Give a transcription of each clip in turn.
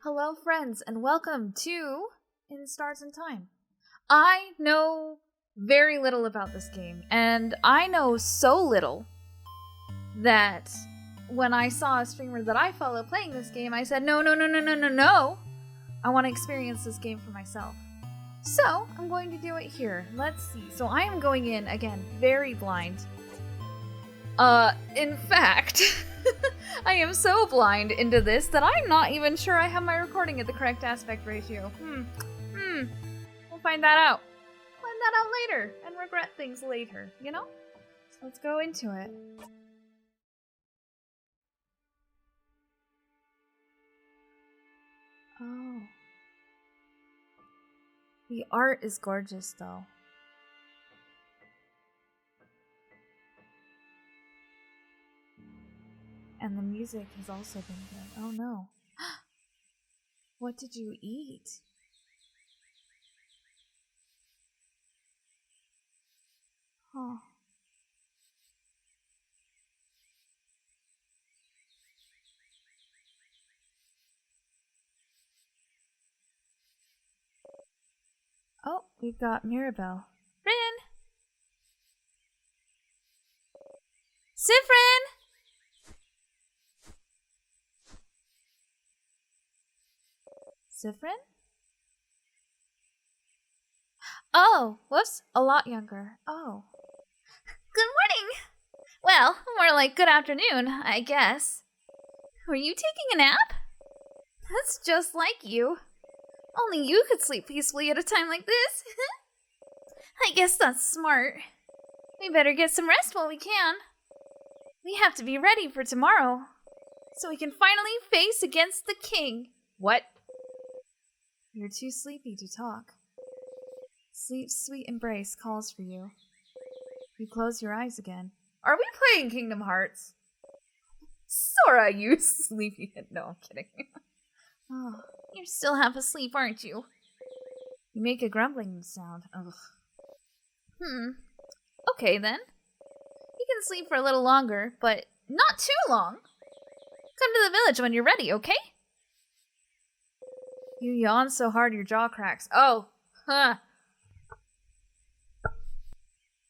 Hello, friends, and welcome to In Stars and Time. I know very little about this game, and I know so little that when I saw a streamer that I follow playing this game, I said, no. I want to experience this game for myself. So, I'm going to do it here. Let's see. So, I am going in, again, very blind. In fact, I am so blind into this that I'm not even sure I have my recording at the correct aspect ratio. We'll find that out. Find that out later and regret things later, you know? So let's go into it. Oh. The art is gorgeous, though. And the music has also been good. Oh no. What did you eat? Huh. Oh, we've got Mirabelle. Rin! Sifrin! Sifrin? Oh, whoops, a lot younger. Oh. Good morning! Well, more like good afternoon, I guess. Were you taking a nap? That's just like you. Only you could sleep peacefully at a time like this. I guess that's smart. We better get some rest while we can. We have to be ready for tomorrow, so we can finally face against the king. What? You're too sleepy to talk. Sleep's sweet embrace calls for you. You close your eyes again. Are we playing Kingdom Hearts? Sora, you sleepyhead. No, I'm kidding. Oh, you're still half asleep, aren't you? You make a grumbling sound. Ugh. Okay, then. You can sleep for a little longer, but not too long. Come to the village when you're ready, okay? You yawn so hard your jaw cracks. Oh, huh.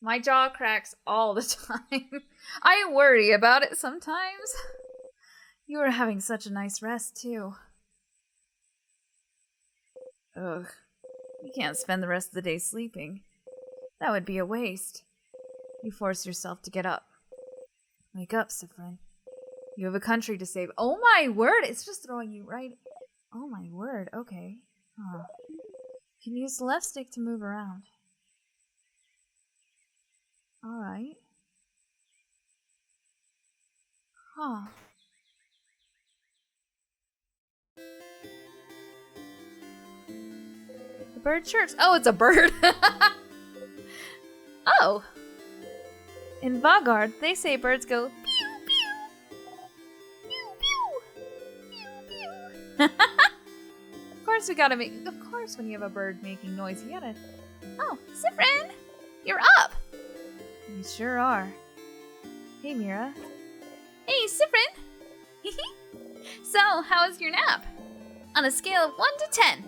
My jaw cracks all the time. I worry about it sometimes. You were having such a nice rest, too. Ugh. You can't spend the rest of the day sleeping. That would be a waste. You force yourself to get up. Wake up, Sifrin. You have a country to save. Oh my word! It's just throwing you right... Oh my word, okay. Huh. You can use the left stick to move around. Alright. Huh. The bird chirps. Oh, it's a bird! Oh! In Vagard, they say birds go pew pew! Pew pew! Pew pew! Of course we gotta make... Of course when you have a bird making noise, you gotta... Oh, Sifrin! You're up! You sure are. Hey, Mira. Hey, Sifrin! So, how was your nap? On a scale of 1 to 10.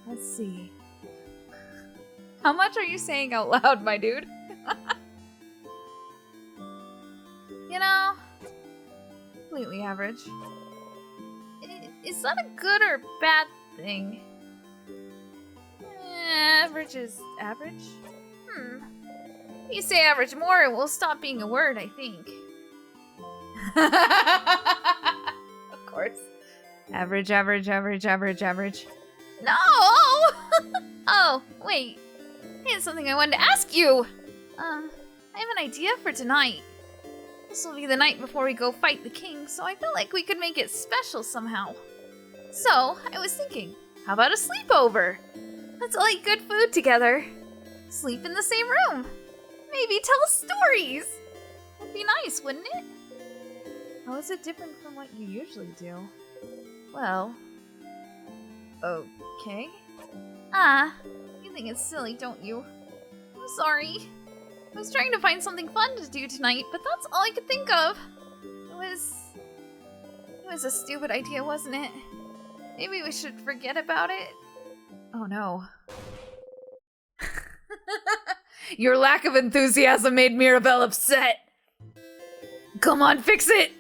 Let's see. How much are you saying out loud, my dude? You know, completely average. Is that a good or bad thing? Average is average? If you say average more, it will stop being a word, I think. Of course. Average. No! Oh, wait. I had something I wanted to ask you. I have an idea for tonight. This will be the night before we go fight the king, so I felt like we could make it special somehow. So, I was thinking, how about a sleepover? Let's all eat good food together. Sleep in the same room. Maybe tell stories. Would be nice, wouldn't it? How is it different from what you usually do? Well... Okay. You think it's silly, don't you? I'm sorry. I was trying to find something fun to do tonight, but that's all I could think of. It was a stupid idea, wasn't it? Maybe we should forget about it? Oh no. Your lack of enthusiasm made Mirabelle upset. Come on, fix it!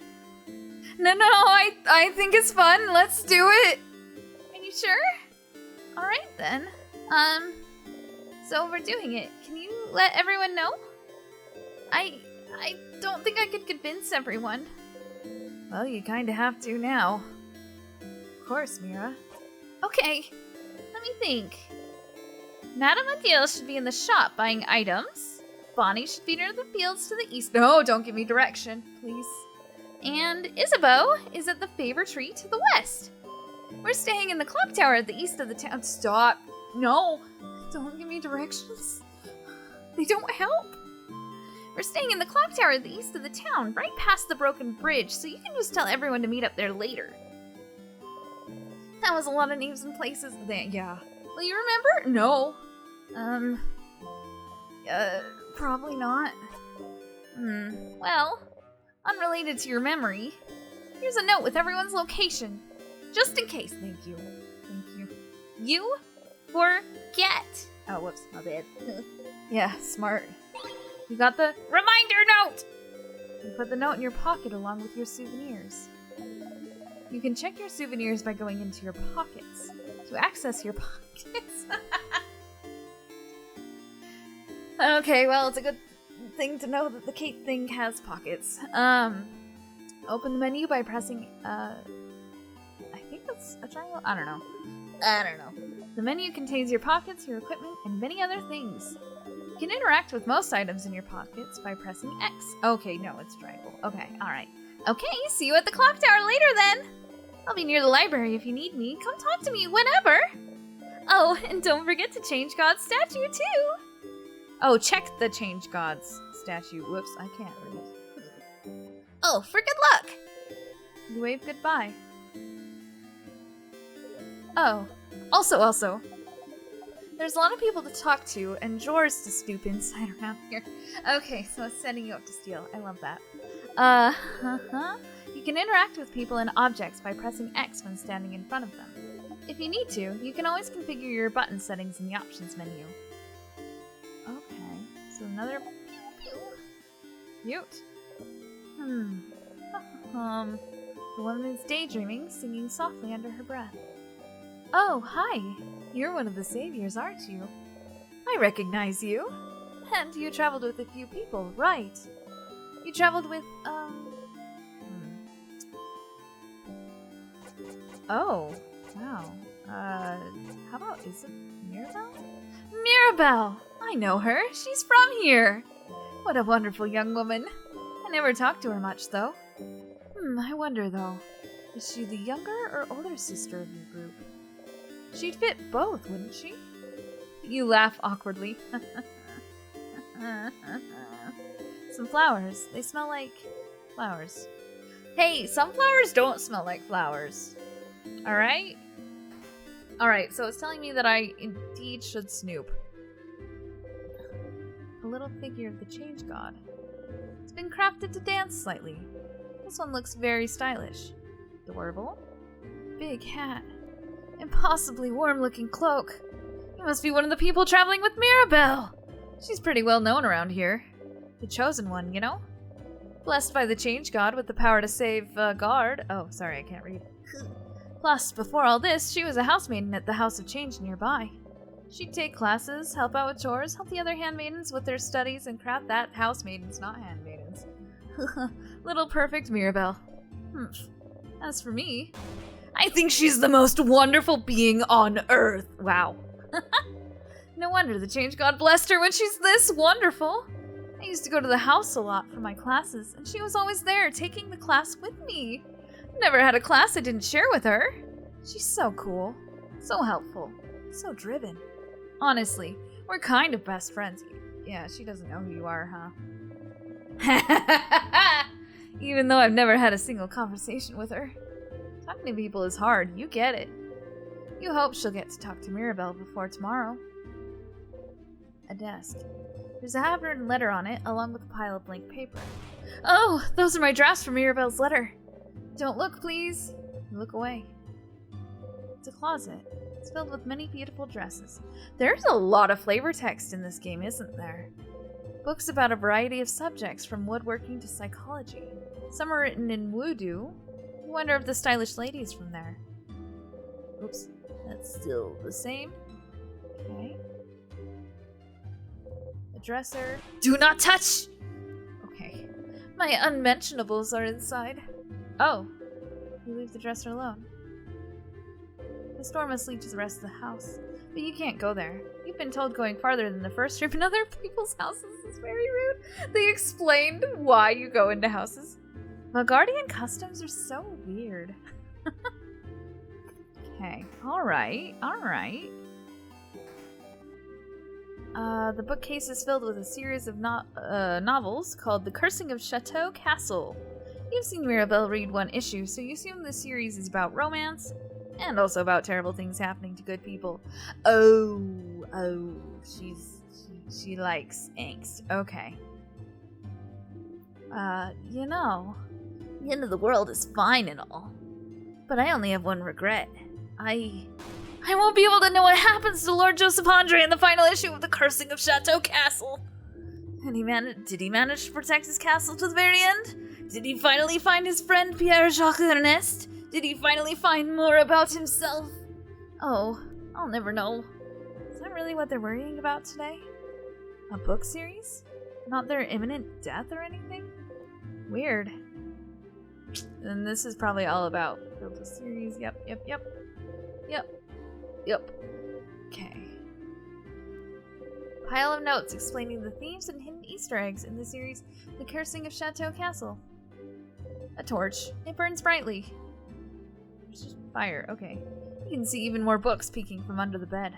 No, I think it's fun. Let's do it. Are you sure? Alright then. So we're doing it. Can you let everyone know? I don't think I could convince everyone. Well, you kinda have to now. Of course, Mira. Okay, let me think. Madame Adele should be in the shop buying items. Bonnie should be near the fields to the east. No, don't give me direction, please. And Isabeau is at the favor tree to the west. We're staying in the clock tower at the east of the town. Stop. No, don't give me directions. They don't help. We're staying in the clock tower at the east of the town, right past the broken bridge, so you can just tell everyone to meet up there later. That was a lot of names and places. Yeah. Will you remember? No. Probably not. Well, unrelated to your memory, here's a note with everyone's location. Just in case. Thank you. Thank you. You forget. Oh, whoops, my bad. Yeah, smart. You got the reminder note! You put the note in your pocket along with your souvenirs. You can check your souvenirs by going into your pockets. To access your pockets. Okay, well, it's a good thing to know that the cape thing has pockets. Open the menu by pressing, I think that's a triangle? I don't know. The menu contains your pockets, your equipment, and many other things. You can interact with most items in your pockets by pressing X. Okay, no, it's triangle. Okay, alright. Okay, see you at the clock tower later then! I'll be near the library if you need me. Come talk to me whenever! Oh, and don't forget to change God's statue too! Oh, check the change God's statue. Whoops, I can't read. Oh, for good luck! You wave goodbye. Oh, also. There's a lot of people to talk to and drawers to snoop inside around here. Okay, so it's setting you up to steal. I love that. You can interact with people and objects by pressing X when standing in front of them. If you need to, you can always configure your button settings in the options menu. Okay, so another Mute. The woman is daydreaming, singing softly under her breath. Oh, hi. You're one of the saviors, aren't you? I recognize you. And you traveled with a few people, right? You traveled with, Oh, wow. How about, is it Mirabelle? Mirabelle! I know her. She's from here. What a wonderful young woman. I never talked to her much, though. I wonder, though. Is she the younger or older sister of your group? She'd fit both, wouldn't she? You laugh awkwardly. Some flowers. They smell like flowers. Hey, some flowers don't smell like flowers. Alright? Alright, so it's telling me that I indeed should snoop. A little figure of the change god. It's been crafted to dance slightly. This one looks very stylish. Adorable. Big hat. Impossibly warm-looking cloak. You must be one of the people traveling with Mirabelle. She's pretty well known around here. The chosen one, you know? Blessed by the change god with the power to save guard. Oh, sorry, I can't read. Plus, before all this, she was a housemaiden at the House of Change nearby. She'd take classes, help out with chores, help the other handmaidens with their studies, and craft that housemaidens, not handmaidens. Little perfect Mirabelle. As for me, I think she's the most wonderful being on Earth. Wow. No wonder the change god blessed her when she's this wonderful. I used to go to the house a lot for my classes, and she was always there, taking the class with me. Never had a class I didn't share with her. She's so cool, so helpful, so driven. Honestly, we're kind of best friends. Yeah, she doesn't know who you are, huh? Even though I've never had a single conversation with her. Talking to people is hard, you get it. You hope she'll get to talk to Mirabelle before tomorrow. A desk. There's a handwritten letter on it, along with a pile of blank paper. Oh, those are my drafts for Mirabelle's letter. Don't look, please. Look away. It's a closet. It's filled with many beautiful dresses. There's a lot of flavor text in this game, isn't there? Books about a variety of subjects, from woodworking to psychology. Some are written in Voodoo. I wonder if the stylish lady is from there. Oops, that's still the same. Okay. A dresser. Do not touch! Okay. My unmentionables are inside. Oh. You leave the dresser alone. The store must lead to the rest of the house. But you can't go there. You've been told going farther than the first trip in other people's houses is very rude. They explained why you go into houses. Valgardian customs are so weird. Okay, alright. The bookcase is filled with a series of novels called The Cursing of Chateau Castle. You've seen Mirabelle read one issue, so you assume the series is about romance, and also about terrible things happening to good people. Oh, she likes angst. Okay. You know, the end of the world is fine and all, but I only have one regret. I won't be able to know what happens to Lord Joseph Andre in the final issue of The Cursing of Chateau Castle. And did he manage to protect his castle to the very end? Did he finally find his friend Pierre-Jacques Ernest? Did he finally find more about himself? Oh, I'll never know. Is that really what they're worrying about today? A book series? Not their imminent death or anything? Weird. And this is probably all about the series. Yep. Okay. Pile of notes explaining the themes and hidden Easter eggs in the series The Cursing of Chateau Castle. A torch. It burns brightly. There's just fire. Okay. You can see even more books peeking from under the bed.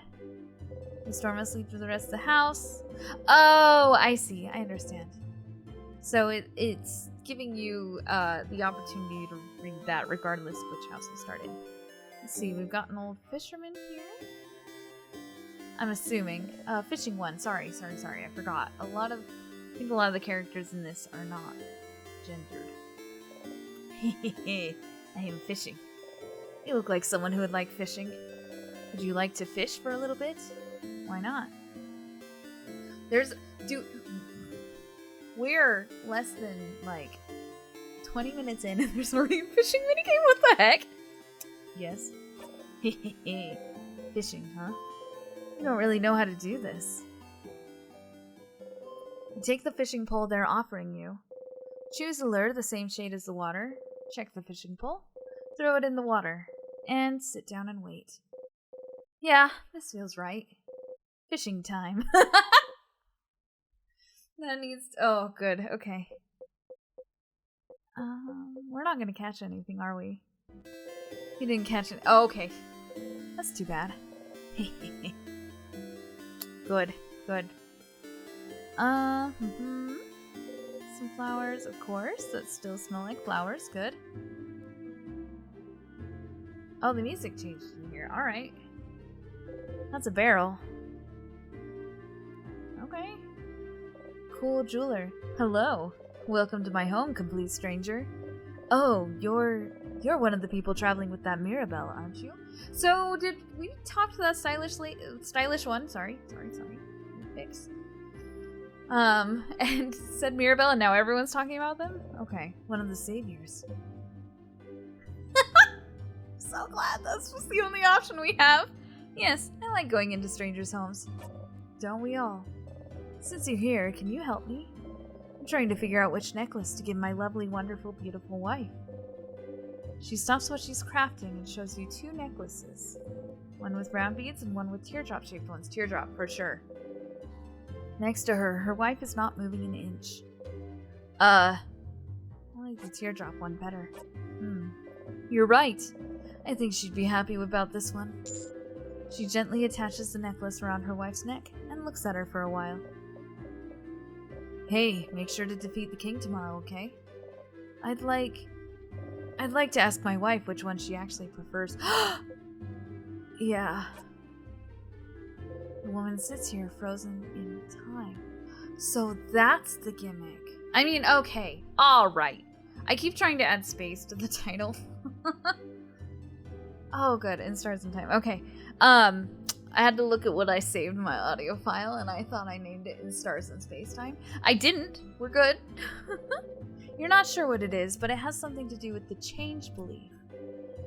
The store must lead through the rest of the house. Oh, I see. I understand. So it's giving you the opportunity to read that regardless of which house you start in. Let's see. We've got an old fisherman here. I'm assuming. Fishing one. Sorry. I forgot. I think a lot of the characters in this are not gendered. I am fishing. You look like someone who would like fishing. Would you like to fish for a little bit? Why not? We're less than, 20 minutes in and there's already a fishing minigame? What the heck? Yes. Fishing, huh? You don't really know how to do this. Take the fishing pole they're offering you. Choose a lure the same shade as the water. Check the fishing pole. Throw it in the water. And sit down and wait. Yeah, this feels right. Fishing time. That needs... Oh, good. Okay. We're not gonna catch anything, are we? He didn't catch it. Oh, okay. That's too bad. Good. Some flowers, of course, that still smell like flowers. Good. Oh, the music changed in here. Alright. That's a barrel. Okay. Cool jeweler. Hello. Welcome to my home, complete stranger. Oh, you're one of the people traveling with that Mirabelle, aren't you? So, did we talk to that stylish one? Sorry. Fix. And said Mirabelle, and now everyone's talking about them? Okay, one of the saviors. So glad that's just the only option we have. Yes, I like going into strangers' homes. Don't we all? Since you're here, can you help me? I'm trying to figure out which necklace to give my lovely, wonderful, beautiful wife. She stops what she's crafting and shows you two necklaces. One with round beads and one with teardrop-shaped ones. Teardrop, for sure. Next to her, her wife is not moving an inch. I like the teardrop one better. You're right. I think she'd be happy about this one. She gently attaches the necklace around her wife's neck and looks at her for a while. Hey, make sure to defeat the king tomorrow, okay? I'd like to ask my wife which one she actually prefers. Yeah. The woman sits here frozen in time. So that's the gimmick. I mean, okay. Alright. I keep trying to add space to the title. Oh, good. In Stars in Time. Okay. I had to look at what I saved in my audio file, and I thought I named it In Stars in Space Time. I didn't. We're good. You're not sure what it is, but it has something to do with the change belief.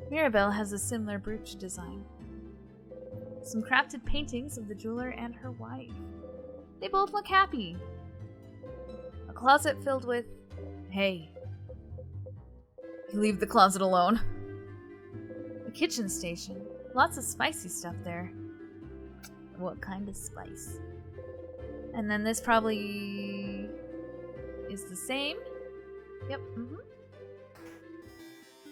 Mirabelle has a similar brooch design. Some crafted paintings of the jeweler and her wife. They both look happy. A closet filled with... Hey. You leave the closet alone. A kitchen station. Lots of spicy stuff there. What kind of spice? And then this probably is the same. Yep.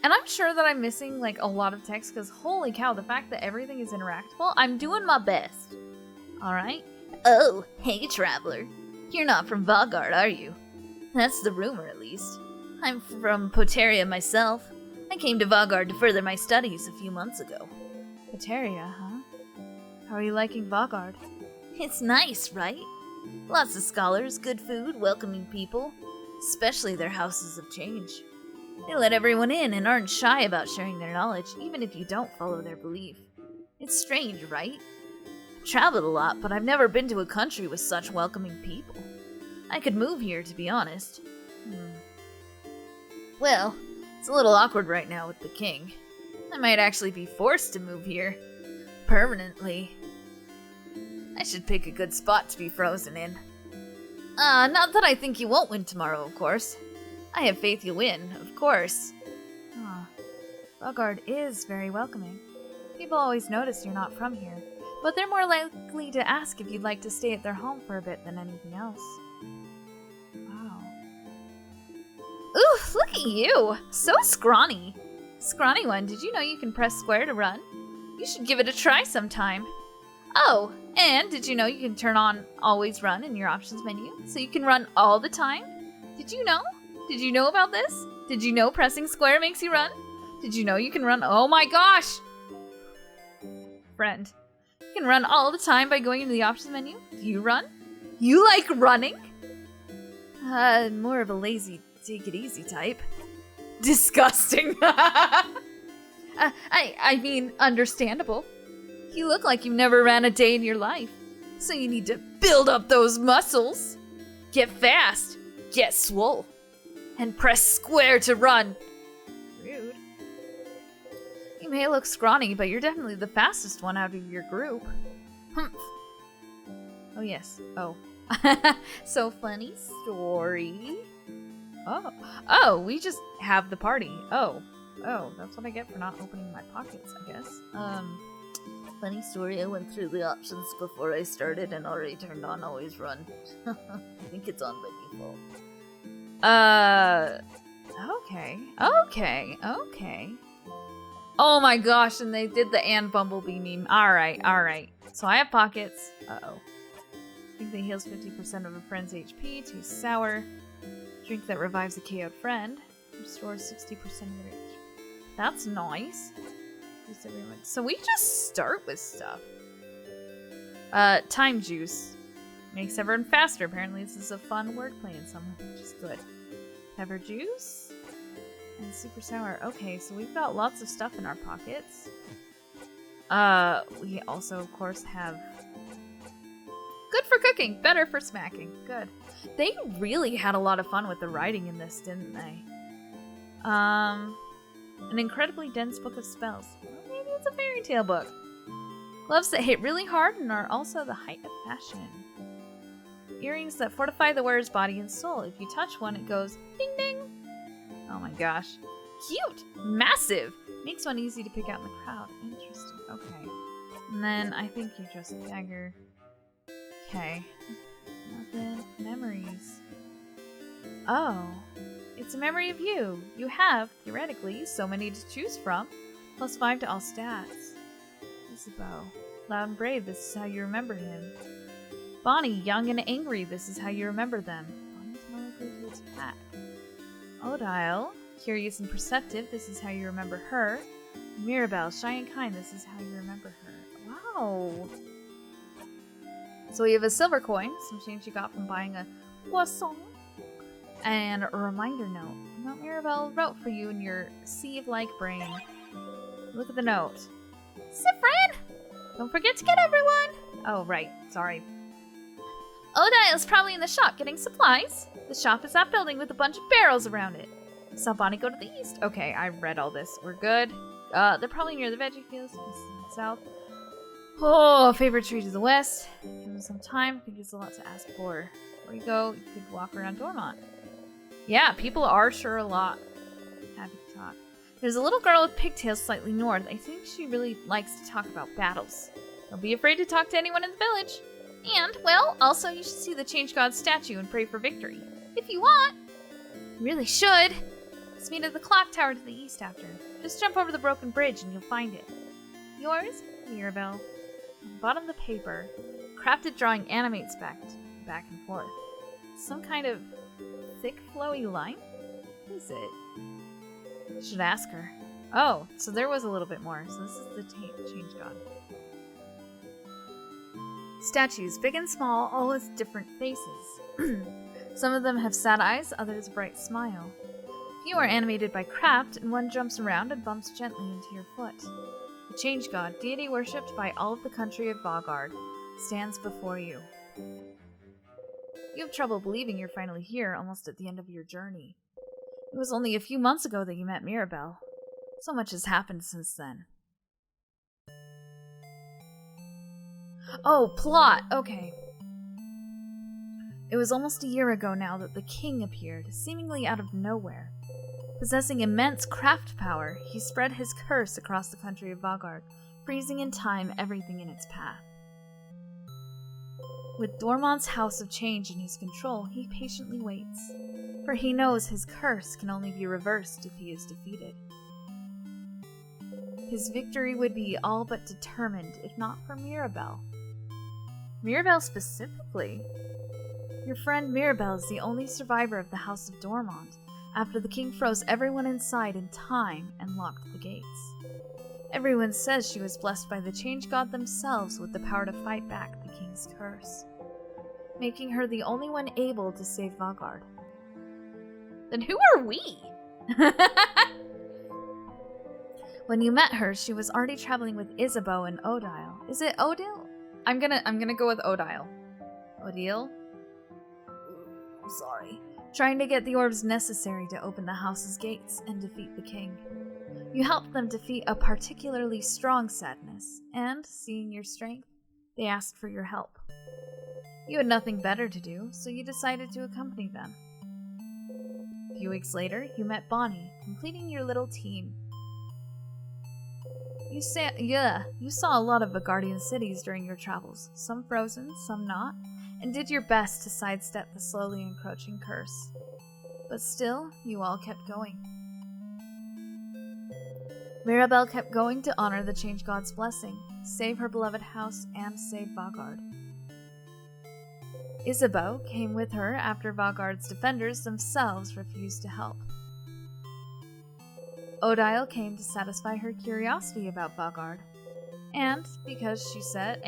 And I'm sure that I'm missing like a lot of text because holy cow, the fact that everything is interactable, I'm doing my best. Alright? Oh, hey traveler. You're not from Vaugarde, are you? That's the rumor at least. I'm from Poteria myself. I came to Vaugarde to further my studies a few months ago. Poteria, huh? How are you liking Vaugarde? It's nice, right? Lots of scholars, good food, welcoming people. Especially their houses of change. They let everyone in and aren't shy about sharing their knowledge, even if you don't follow their belief. It's strange, right? I've traveled a lot, but I've never been to a country with such welcoming people. I could move here, to be honest. Well, it's a little awkward right now with the king. I might actually be forced to move here. Permanently. I should pick a good spot to be frozen in. Not that I think you won't win tomorrow, of course. I have faith you'll win, of course. Vaugarde is very welcoming. People always notice you're not from here, but they're more likely to ask if you'd like to stay at their home for a bit than anything else. Wow. Ooh, look at you! So scrawny! Scrawny one, did you know you can press square to run? You should give it a try sometime. Oh, and did you know you can turn on Always Run in your options menu, so you can run all the time? Did you know? Did you know about this? Did you know pressing square makes you run? Did you know you can run? Oh my gosh! Friend, you can run all the time by going into the options menu. Do you run? You like running? More of a lazy, take it easy type. Disgusting. I mean, understandable. You look like you've never ran a day in your life, so you need to build up those muscles. Get fast, get swole, and press square to run. Rude. You may look scrawny, but you're definitely the fastest one out of your group. Humph. Oh yes, oh. So funny story. Oh, we just have the party. Oh, that's what I get for not opening my pockets, I guess. Funny story, I went through the options before I started and already turned on Always Run. I think it's on by default. Okay. Oh my gosh, and they did the Anne Bumblebee meme. Alright. So I have pockets. Uh-oh. Drink that heals 50% of a friend's HP. Too sour. Drink that revives a KO'd friend. Restores 60% of their HP. That's nice. So we just start with stuff. Time juice. Makes everyone faster. Apparently this is a fun wordplay in some way, which is good. Pepper juice. And super sour. Okay, so we've got lots of stuff in our pockets. We also, of course, have... Good for cooking. Better for smacking. Good. They really had a lot of fun with the writing in this, didn't they? An incredibly dense book of spells. Well, maybe it's a fairy tale book. Gloves that hit really hard and are also the height of fashion. Earrings that fortify the wearer's body and soul. If you touch one, it goes ding ding. Oh my gosh. Cute! Massive! Makes one easy to pick out in the crowd. Interesting. Okay. And then I think you just dagger. Okay. Nothing. Memories. Oh. It's a memory of you. You have, theoretically, so many to choose from. +5 to all stats. Isabeau. Loud and brave, this is how you remember him. Bonnie, young and angry, this is how you remember them. Bonnie's more likely to attack. Odile, curious and perceptive, this is how you remember her. Mirabelle, shy and kind, this is how you remember her. Wow! So we have a silver coin, some change you got from buying a poisson. And a reminder note. Mirabelle wrote for you in your sieve-like brain. Look at the note. Sifrin! Don't forget to get everyone! Oh, right. Sorry. Odile's probably in the shop getting supplies. The shop is that building with a bunch of barrels around it. Saw Bonnie go to the east. Okay, I read all this. We're good. They're probably near the veggie fields, south. Oh, favorite tree to the west. Give them some time. I think it's a lot to ask for. Before you go, you could walk around Dormont. Yeah, people are sure a lot. Happy to talk. There's a little girl with pigtails slightly north. I think she really likes to talk about battles. Don't be afraid to talk to anyone in the village. And, well, also you should see the Change God statue and pray for victory. If you want. You really should. Let's meet at the clock tower to the east after. Just jump over the broken bridge and you'll find it. Yours, Mirabelle. On the bottom of the paper, crafted drawing animates back and forth. Some kind of thick, flowy line? What is it? I should ask her. Oh, so there was a little bit more. So this is the Change God. Statues, big and small, all with different faces. Some of them have sad eyes, others a bright smile. Few are animated by craft, and one jumps around and bumps gently into your foot. The Change God, deity worshipped by all of the country of Vaugarde, stands before you. You have trouble believing you're finally here, almost at the end of your journey. It was only a few months ago that you met Mirabelle. So much has happened since then. Oh, plot! Okay. It was almost a year ago now that the king appeared, seemingly out of nowhere. Possessing immense craft power, he spread his curse across the country of Vaugarde, freezing in time everything in its path. With Dormont's House of Change in his control, he patiently waits, for he knows his curse can only be reversed if he is defeated. His victory would be all but determined if not for Mirabelle. Mirabelle specifically? Your friend Mirabelle is the only survivor of the House of Dormont, after the king froze everyone inside in time and locked the gates. Everyone says she was blessed by the Change God themselves with the power to fight back the king's curse, making her the only one able to save Vaugarde. Then who are we? When you met her, she was already traveling with Isabeau and Odile. Is it Odile? I'm gonna go with Odile. Odile? I'm sorry. Trying to get the orbs necessary to open the house's gates and defeat the king. You helped them defeat a particularly strong sadness, and, seeing your strength, they asked for your help. You had nothing better to do, so you decided to accompany them. A few weeks later, you met Bonnie, completing your little team. You saw a lot of Vaugardian cities during your travels, some frozen, some not, and did your best to sidestep the slowly encroaching curse. But still, you all kept going. Mirabelle kept going to honor the Change God's blessing, save her beloved house, and save Vaugarde. Isabeau came with her after Vaugarde's defenders themselves refused to help. Odile came to satisfy her curiosity about Vaugarde, and because she said,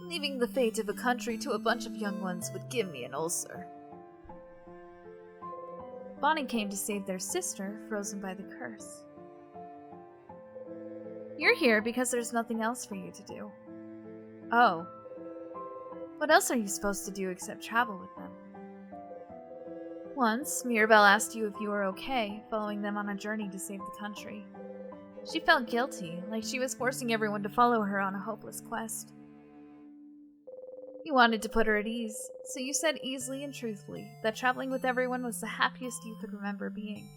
leaving the fate of a country to a bunch of young ones would give me an ulcer. Bonnie came to save their sister, frozen by the curse. You're here because there's nothing else for you to do. Oh. What else are you supposed to do except travel with them? Once, Mirabelle asked you if you were okay, following them on a journey to save the country. She felt guilty, like she was forcing everyone to follow her on a hopeless quest. You wanted to put her at ease, so you said easily and truthfully that traveling with everyone was the happiest you could remember being.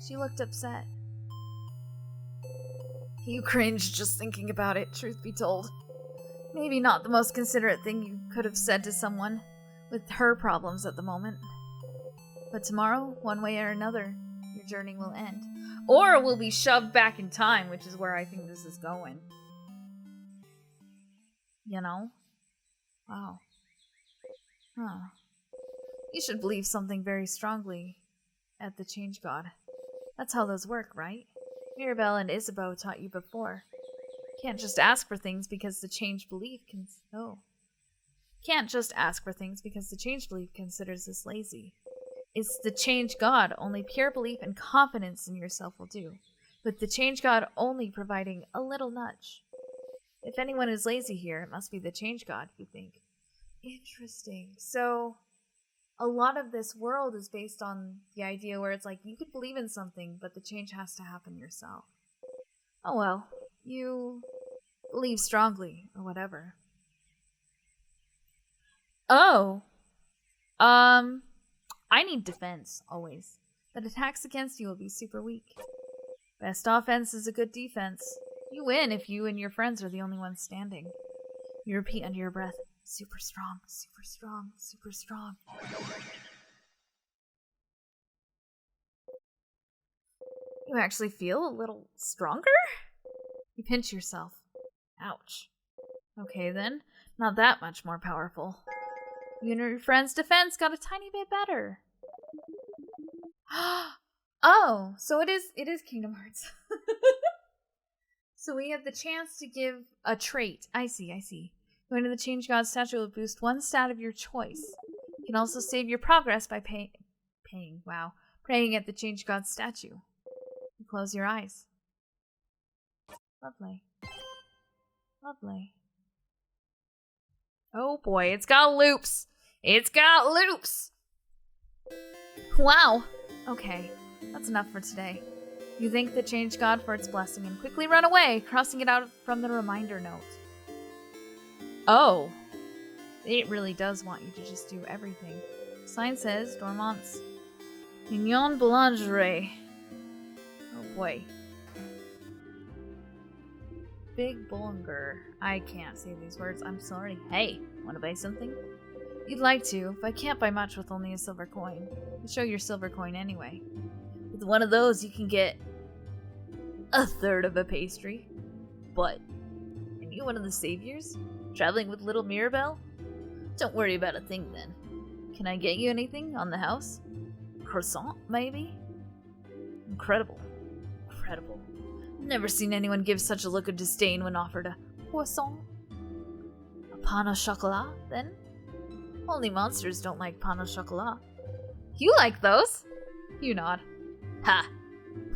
She looked upset. You cringed just thinking about it, truth be told. Maybe not the most considerate thing you could have said to someone with her problems at the moment. But tomorrow, one way or another, your journey will end. Or it will be shoved back in time, which is where I think this is going. You know? Wow. Huh. You should believe something very strongly at the Change God. That's how those work, right? Mirabelle and Isabeau taught you before. Can't just ask for things because the change belief Can't just ask for things because the change belief considers us lazy. It's the change god. Only pure belief and confidence in yourself will do. With the change god only providing a little nudge. If anyone is lazy here, it must be the change god, you think. Interesting. So, a lot of this world is based on the idea where it's like, you could believe in something, but the change has to happen yourself. Oh well, you believe strongly, or whatever. Oh. I need defense, always. But attacks against you will be super weak. Best offense is a good defense. You win if you and your friends are the only ones standing. You repeat under your breath, super strong, super strong, super strong. You actually feel a little stronger? You pinch yourself. Ouch. Okay then, not that much more powerful. You and your friend's defense got a tiny bit better. Oh, so it is Kingdom Hearts. So we have the chance to give a trait. I see. Going to the Change God statue will boost one stat of your choice. You can also save your progress by praying at the Change God statue. You close your eyes. Lovely. Oh boy, it's got loops. Wow. Okay, that's enough for today. You thank the Change God for its blessing and quickly run away, crossing it out from the reminder note. Oh. It really does want you to just do everything. Sign says Dormant's Mignon Boulangerie. Oh boy. Big Boulanger. I can't say these words, I'm sorry. Hey, wanna buy something? You'd like to, but I can't buy much with only a silver coin. You show your silver coin anyway. With one of those, you can get a third of a pastry. But, are you one of the saviors? Traveling with little Mirabelle? Don't worry about a thing then. Can I get you anything on the house? Croissant, maybe? Incredible. Never seen anyone give such a look of disdain when offered a croissant. A pain au chocolat, then? Only monsters don't like pain au chocolat. You like those? You nod. Ha!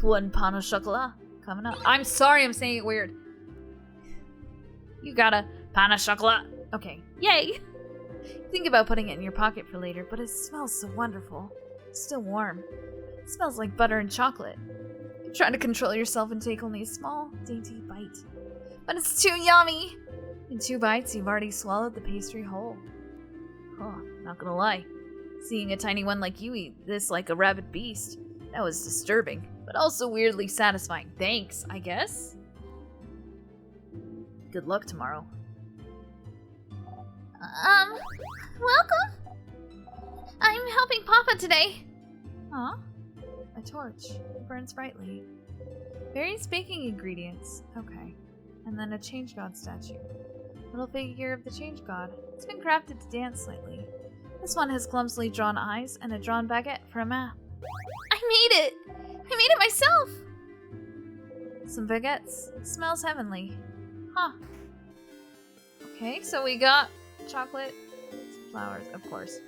One pain au chocolat coming up. I'm sorry I'm saying it weird. You got a pain au chocolat. Okay, yay! Think about putting it in your pocket for later, but it smells so wonderful. It's still warm. It smells like butter and chocolate. You're trying to control yourself and take only a small, dainty bite. But it's too yummy! In 2 bites, you've already swallowed the pastry whole. Oh, not gonna lie. Seeing a tiny one like you eat this like a rabid beast, that was disturbing, but also weirdly satisfying. Thanks, I guess? Good luck tomorrow. Welcome? I'm helping Papa today. Huh? A torch. It burns brightly. Various baking ingredients. Okay. And then a Change God statue. Little figure of the Change God. It's been crafted to dance slightly. This one has clumsily drawn eyes and a drawn baguette for a map. I made it! I made it myself! Some baguettes. It smells heavenly. Huh. Okay, so we got chocolate, flowers, of course.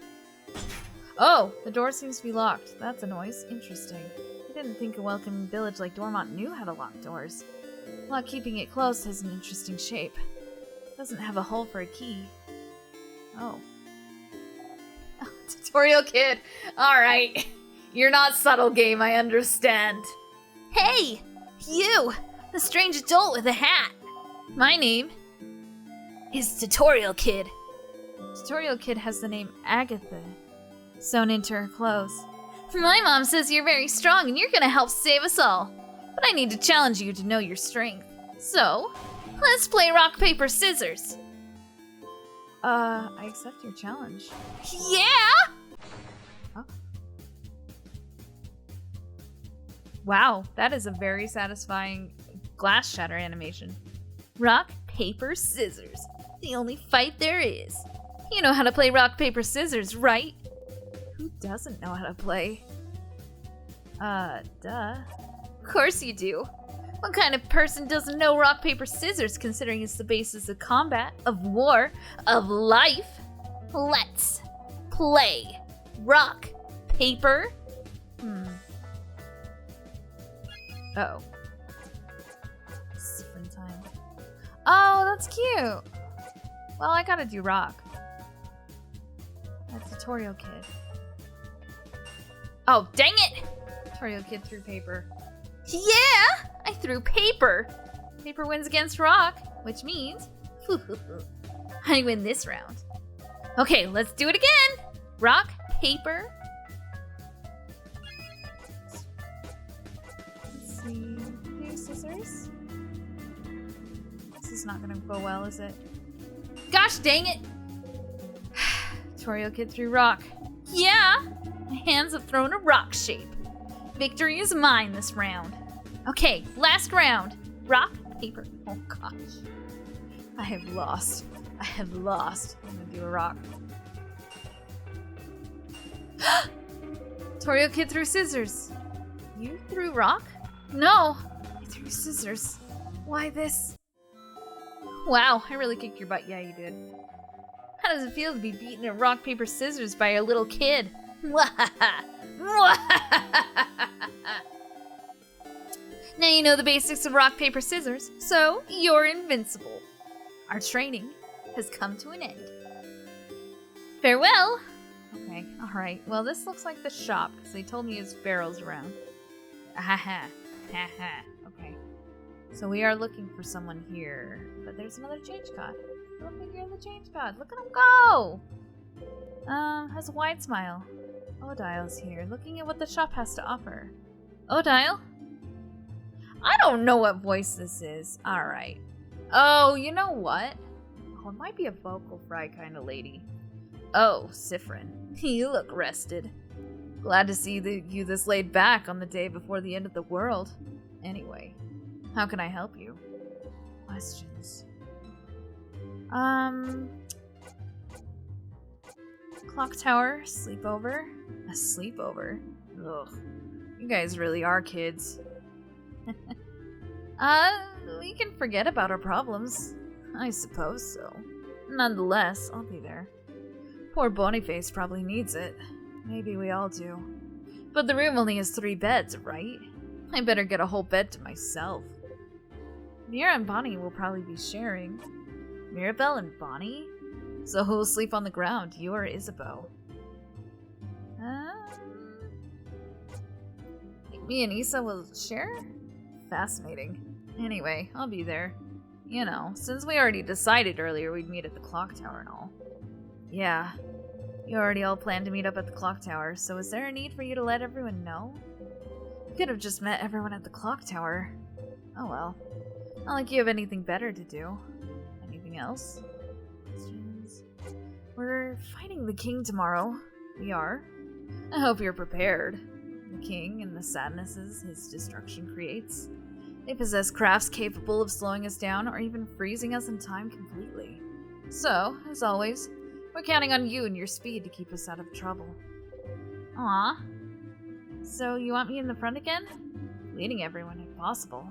Oh, the door seems to be locked. That's a noise. Interesting. I didn't think a welcoming village like Dormont knew how to lock doors. Not keeping it closed has an interesting shape. Doesn't have a hole for a key. Oh. Tutorial kid. Alright. You're not subtle, game, I understand. Hey! You! The strange adult with a hat! My name is Tutorial Kid. Tutorial Kid has the name Agatha sewn into her clothes. My mom says you're very strong and you're gonna help save us all. But I need to challenge you to know your strength. So, let's play rock, paper, scissors. I accept your challenge. Yeah! Huh? Wow, that is a very satisfying glass shatter animation. Rock, paper, scissors. The only fight there is. You know how to play rock, paper, scissors, right? Who doesn't know how to play? Duh. Of course you do. What kind of person doesn't know rock, paper, scissors, considering it's the basis of combat, of war, of life? Let's play rock, paper. Uh-oh. Springtime. Oh, that's cute. Well, I gotta do rock. A tutorial kid. Oh, dang it! Tutorial kid threw paper. Yeah! I threw paper! Paper wins against rock, which means I win this round. Okay, let's do it again! Rock, paper. Let's see. Here's scissors. This is not gonna go well, is it? Gosh dang it! Tutorial kid threw rock. Yeah! My hands have thrown a rock shape. Victory is mine this round. Okay, last round. Rock, paper. Oh gosh. I have lost. I have lost. I'm gonna do a rock. Tutorial kid threw scissors. You threw rock? No, I threw scissors. Why this? Wow, I really kicked your butt. Yeah, you did. How does it feel to be beaten at rock, paper, scissors by a little kid? Now you know the basics of rock, paper, scissors, so you're invincible. Our training has come to an end. Farewell! Okay, alright. Well, this looks like the shop, because they told me there's barrels around. Haha. Haha. Okay. So we are looking for someone here. But there's another change cod. Go figure the change cod. Look at him go! Has a wide smile. Odile's here, looking at what the shop has to offer. Odile? I don't know what voice this is. Alright. Oh, you know what? Oh, it might be a vocal fry kind of lady. Oh, Sifrin. You look rested. Glad to see you this laid back on the day before the end of the world. Anyway, how can I help you? Questions. Clock tower, sleepover. A sleepover? Ugh. You guys really are kids. We can forget about our problems. I suppose so. Nonetheless, I'll be there. Poor Boniface probably needs it. Maybe we all do. But the room only has 3 beds, right? I better get a whole bed to myself. Mira and Bonnie will probably be sharing. Mirabelle and Bonnie? So who will sleep on the ground, you or Isabeau? Think me and Issa will share? Fascinating. Anyway, I'll be there. You know, since we already decided earlier we'd meet at the clock tower and all. Yeah, you already all planned to meet up at the clock tower, so is there a need for you to let everyone know? You could have just met everyone at the clock tower. Oh well. Not like you have anything better to do. Anything else? Questions? We're fighting the king tomorrow. We are. I hope you're prepared. The king and the sadnesses his destruction creates. They possess crafts capable of slowing us down or even freezing us in time completely. So, as always, we're counting on you and your speed to keep us out of trouble. Aw. So, you want me in the front again? Leading everyone if possible.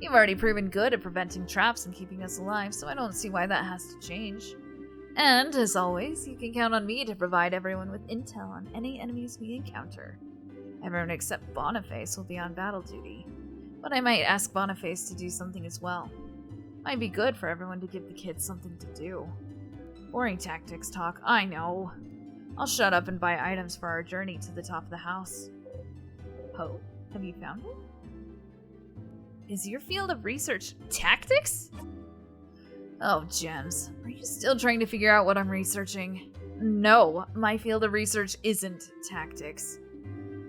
You've already proven good at preventing traps and keeping us alive, so I don't see why that has to change. And, as always, you can count on me to provide everyone with intel on any enemies we encounter. Everyone except Boniface will be on battle duty, but I might ask Boniface to do something as well. Might be good for everyone to give the kids something to do. Boring tactics talk, I know. I'll shut up and buy items for our journey to the top of the house. Poe, have you found it? Is your field of research tactics? Oh, gems. Are you still trying to figure out what I'm researching? No, my field of research isn't tactics.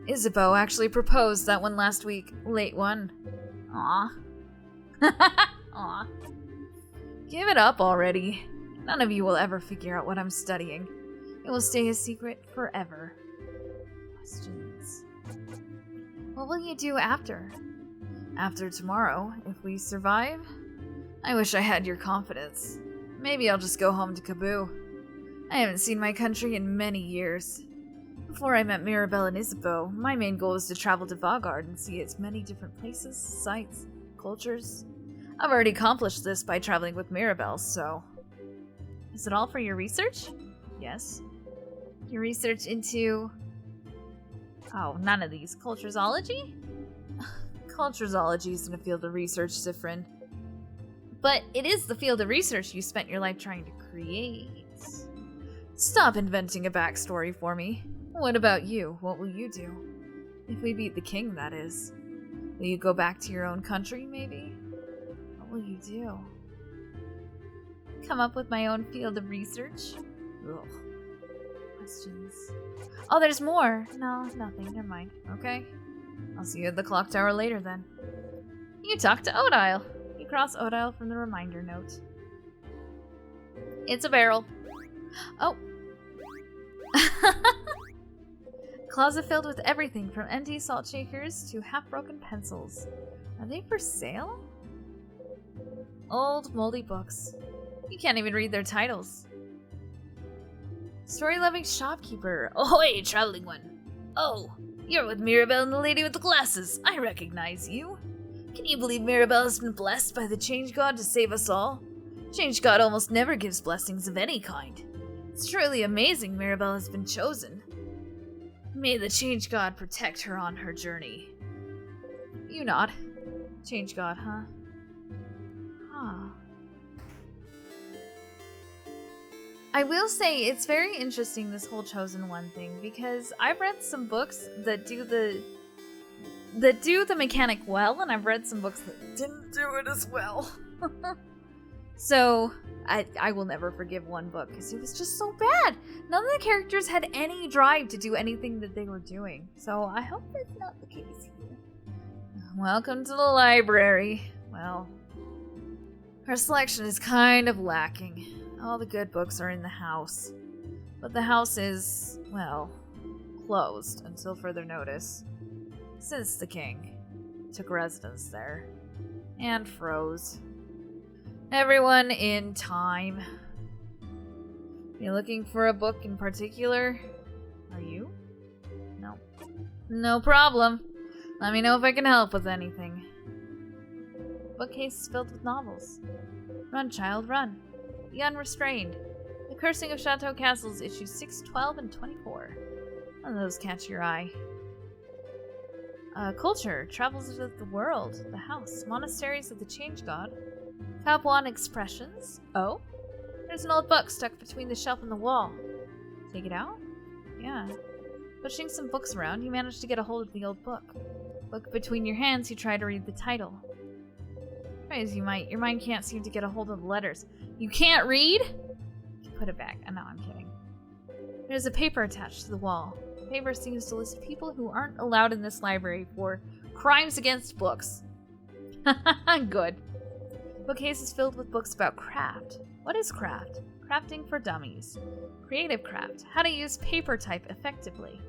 Isabeau actually proposed that one last week. Late one. Aw. Aw. Give it up already. None of you will ever figure out what I'm studying. It will stay a secret forever. Questions. What will you do after? After tomorrow, if we survive? I wish I had your confidence. Maybe I'll just go home to Kaboo. I haven't seen my country in many years. Before I met Mirabelle and Isabeau, my main goal was to travel to Vaugarde and see its many different places, sites, cultures. I've already accomplished this by traveling with Mirabelle, so... Is it all for your research? Yes. Your research into... Oh, none of these. Cultureology? Cultureology isn't a field of research, Sifrin. But it is the field of research you spent your life trying to create. Stop inventing a backstory for me. What about you? What will you do? If we beat the king, that is. Will you go back to your own country, maybe? What will you do? Come up with my own field of research? Ugh. Questions. Oh, there's more. No, nothing. Never mind. Okay. I'll see you at the clock tower later then. You talk to Odile. You cross Odile from the reminder note. It's a barrel. Oh. Closet filled with everything from empty salt shakers to half-broken pencils. Are they for sale? Old, moldy books. You can't even read their titles. Story-loving shopkeeper. Ahoy, traveling one. Oh, you're with Mirabelle and the lady with the glasses. I recognize you. Can you believe Mirabelle has been blessed by the Change God to save us all? Change God almost never gives blessings of any kind. It's truly amazing Mirabelle has been chosen. May the Change God protect her on her journey. You nod. Change God, huh? Huh. I will say it's very interesting, this whole Chosen One thing, because I've read some books that do the mechanic well, and I've read some books that didn't do it as well. So I will never forgive one book because it was just so bad. None of the characters had any drive to do anything that they were doing. So I hope that's not the case here. Welcome to the library. Well, our selection is kind of lacking. All the good books are in the house. But the house is, well, closed until further notice. Since the king took residence there and froze. Everyone in time. You looking for a book in particular? Are you? No. No problem. Let me know if I can help with anything. Bookcase is filled with novels. Run, child, run. Be unrestrained. The Cursing of Chateau Castles, issues 6, 12, and 24. None of those catch your eye. Culture, travels of the world, the house, monasteries of the Change God, Papuan expressions. Oh, there's an old book stuck between the shelf and the wall. Take it out? Yeah. Pushing some books around, you manage to get a hold of the old book. Book between your hands, you try to read the title. Try as you might, your mind can't seem to get a hold of the letters. You can't read? Put it back. No, I'm kidding. There's a paper attached to the wall. The paper seems to list people who aren't allowed in this library for crimes against books. Good. Bookcase is filled with books about craft. What is craft? Crafting for dummies. Creative craft. How to use paper type effectively.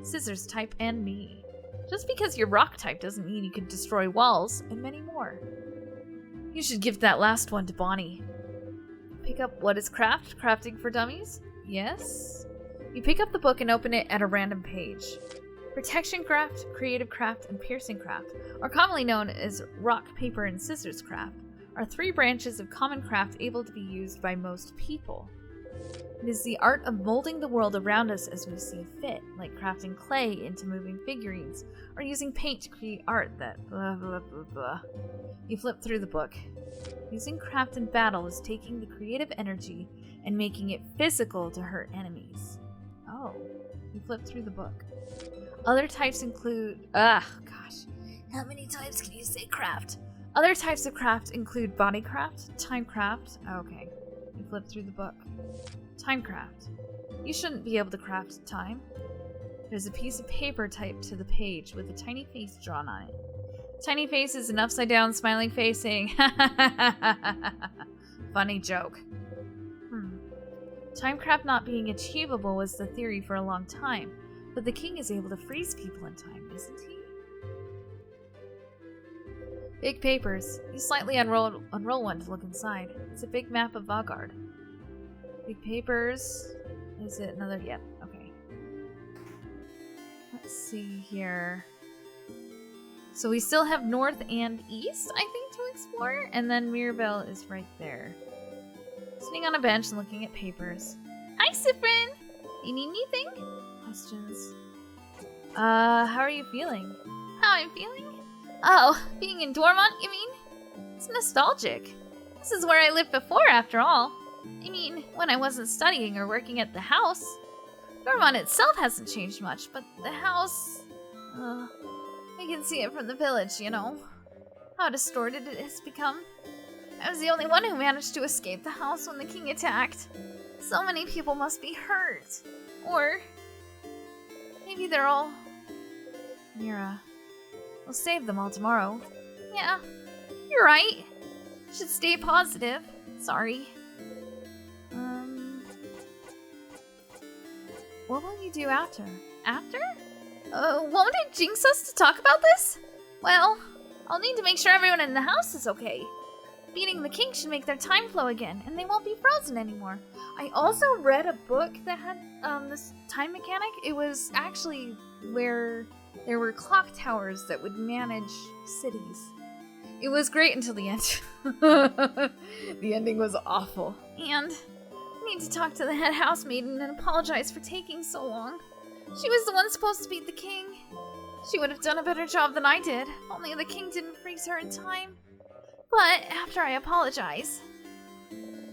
Scissors type and me. Just because you're rock type doesn't mean you can destroy walls, and many more. You should give that last one to Bonnie. Pick up what is craft? Crafting for dummies? Yes. You pick up the book and open it at a random page. Protection craft, creative craft, and piercing craft, or commonly known as rock, paper, and scissors craft, are 3 branches of common craft able to be used by most people. It is the art of molding the world around us as we see fit, like crafting clay into moving figurines, or using paint to create art that blah blah blah blah. You flip through the book. Using craft in battle is taking the creative energy and making it physical to hurt enemies. Oh, you flip through the book. Other types include... How many times can you say craft? Other types of craft include body craft, time craft... Okay, you flip through the book. Time craft. You shouldn't be able to craft time. There's a piece of paper typed to the page with a tiny face drawn on it. Tiny face is an upside-down smiling face saying, ha ha ha ha ha ha. Funny joke. Timecraft not being achievable was the theory for a long time, but the king is able to freeze people in time, isn't he? Big papers. You slightly unroll one to look inside. It's a big map of Vagard. Big papers. Is it another? Yep, okay. Let's see here. So we still have north and east, I think, to explore, and then Mirabelle is right there. Sitting on a bench and looking at papers. Hi, Sifrin! You need anything? Questions. How are you feeling? How I'm feeling? Oh, being in Dormont, you mean? It's nostalgic. This is where I lived before, after all. I mean, when I wasn't studying or working at the house. Dormont itself hasn't changed much, but the house... I can see it from the village, you know. How distorted it has become. I was the only one who managed to escape the house when the king attacked. So many people must be hurt. Or... maybe they're all... Mira, we'll save them all tomorrow. Yeah, you're right. Should stay positive. Sorry. What will you do after? After? Won't it jinx us to talk about this? Well, I'll need to make sure everyone in the house is okay. Beating the king should make their time flow again, and they won't be frozen anymore. I also read a book that had this time mechanic. It was actually where there were clock towers that would manage cities. It was great until the end. The ending was awful. And I need to talk to the head housemaiden and apologize for taking so long. She was the one supposed to beat the king. She would have done a better job than I did, only the king didn't freeze her in time. But after I apologize,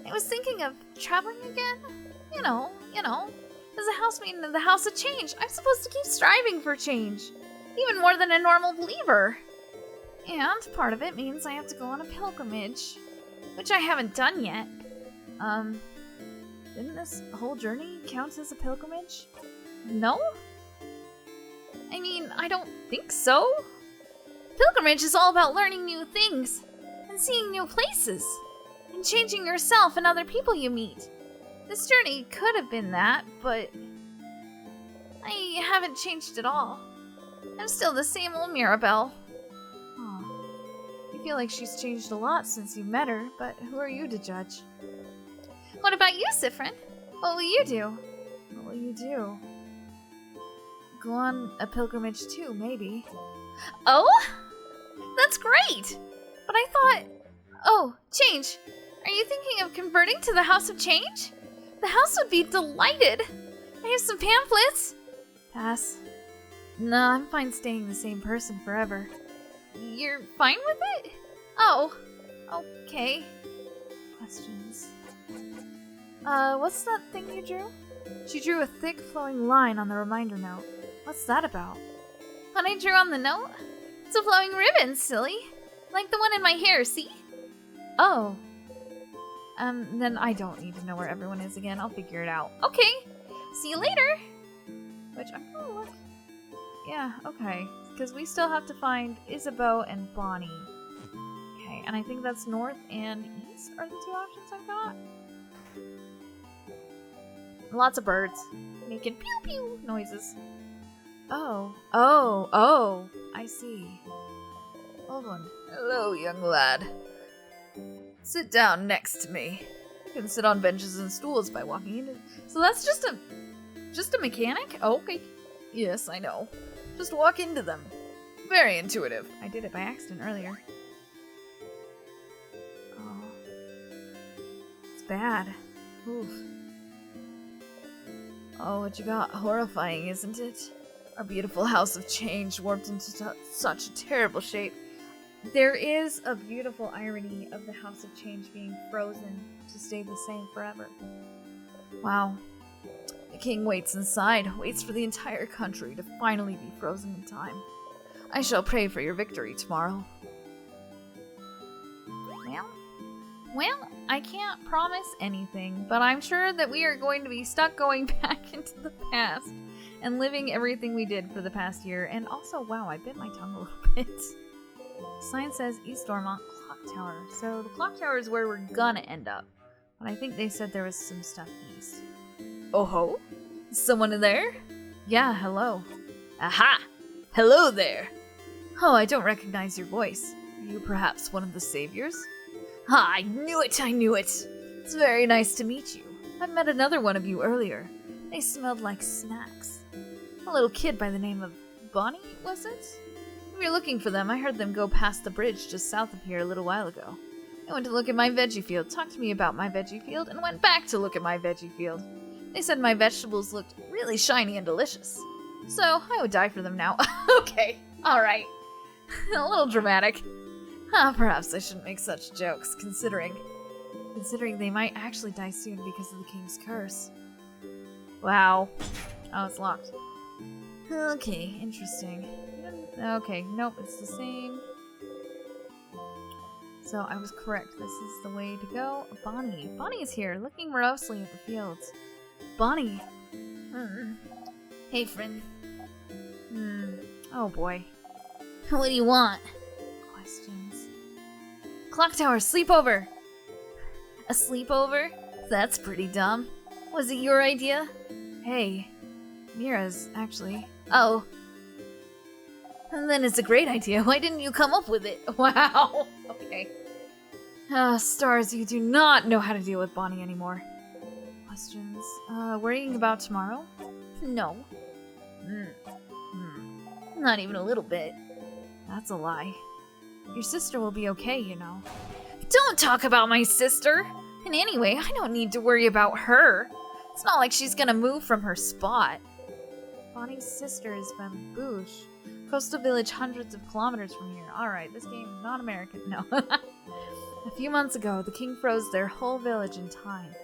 I was thinking of traveling again. You know, as a housemaiden of the House of Change, I'm supposed to keep striving for change, even more than a normal believer. And part of it means I have to go on a pilgrimage, which I haven't done yet. Didn't this whole journey count as a pilgrimage? No? I mean, I don't think so. Pilgrimage is all about learning new things, and seeing new places, and changing yourself and other people you meet. This journey could have been that, but I haven't changed at all. I'm still the same old Mirabelle. I feel like she's changed a lot since you met her, but who are you to judge? What about you, Sifrin? What will you do? What will you do? Go on a pilgrimage too, maybe. Oh? That's great! But I thought... Oh, Change. Are you thinking of converting to the House of Change? The house would be delighted. I have some pamphlets. Pass. No, I'm fine staying the same person forever. You're fine with it? Oh, okay. Questions. What's that thing you drew? She drew a thick flowing line on the reminder note. What's that about? What I drew on the note? It's a flowing ribbon, silly. Like the one in my hair, see? Oh. Then I don't need to know where everyone is again. I'll figure it out. Okay. See you later. Which I'm gonna look. Yeah, okay. Because we still have to find Isabeau and Bonnie. Okay, and I think that's north and east are the two options I've got. Lots of birds making pew pew noises. Oh, I see. Hold on. Hello, young lad. Sit down next to me. You can sit on benches and stools by walking into. So that's just a mechanic? Oh, okay. Yes, I know. Just walk into them. Very intuitive. I did it by accident earlier. Oh. It's bad. Oof. Oh, what you got? Horrifying, isn't it? Our beautiful House of Change warped into such a terrible shape. There is a beautiful irony of the House of Change being frozen to stay the same forever. Wow. The king waits inside, waits for the entire country to finally be frozen in time. I shall pray for your victory tomorrow. Well, I can't promise anything, but I'm sure that we are going to be stuck going back into the past And living everything we did for the past year. And also, wow, I bit my tongue a little bit. Sign says East Dormont Clock Tower. So the clock tower is where we're gonna end up. But I think they said there was some stuff east. Oh ho? Is someone in there? Yeah, hello. Aha! Hello there! Oh, I don't recognize your voice. Are you perhaps one of the saviors? Ah, I knew it! It's very nice to meet you. I met another one of you earlier. They smelled like snacks. A little kid by the name of Bonnie, was it? We were looking for them. I heard them go past the bridge just south of here a little while ago. I went to look at my veggie field, talked to me about my veggie field, and went back to look at my veggie field. They said my vegetables looked really shiny and delicious. So I would die for them now. Okay, alright. A little dramatic. Perhaps I shouldn't make such jokes, considering they might actually die soon because of the king's curse. Wow. Oh, it's locked. Okay, interesting. Okay, nope, it's the same. So I was correct. This is the way to go. Bonnie. Bonnie is here, looking morosely at the fields. Bonnie. Hey, friend. Oh boy. What do you want? Questions. Clock tower, sleepover! A sleepover? That's pretty dumb. Was it your idea? Hey. Mira's, actually. Oh. And then it's a great idea. Why didn't you come up with it? Wow. Okay. Stars, you do not know how to deal with Bonnie anymore. Questions. Worrying about tomorrow? No. Not even a little bit. That's a lie. Your sister will be okay, you know. Don't talk about my sister! And anyway, I don't need to worry about her. It's not like she's gonna move from her spot. Bonnie's sister is Bamboosh. Coastal village hundreds of kilometers from here. Alright, this game is not American. No. A few months ago, the king froze their whole village in time.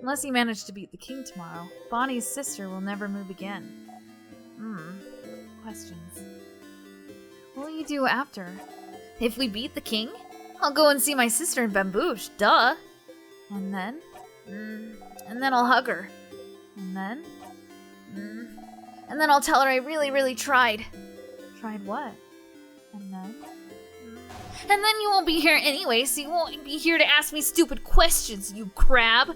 Unless he managed to beat the king tomorrow, Bonnie's sister will never move again. Questions. What will you do after? If we beat the king, I'll go and see my sister in Bamboosh, duh. And then? And then I'll hug her. And then? And then I'll tell her I really, really tried. Tried what? And then? And then you won't be here anyway, so you won't be here to ask me stupid questions, you crab.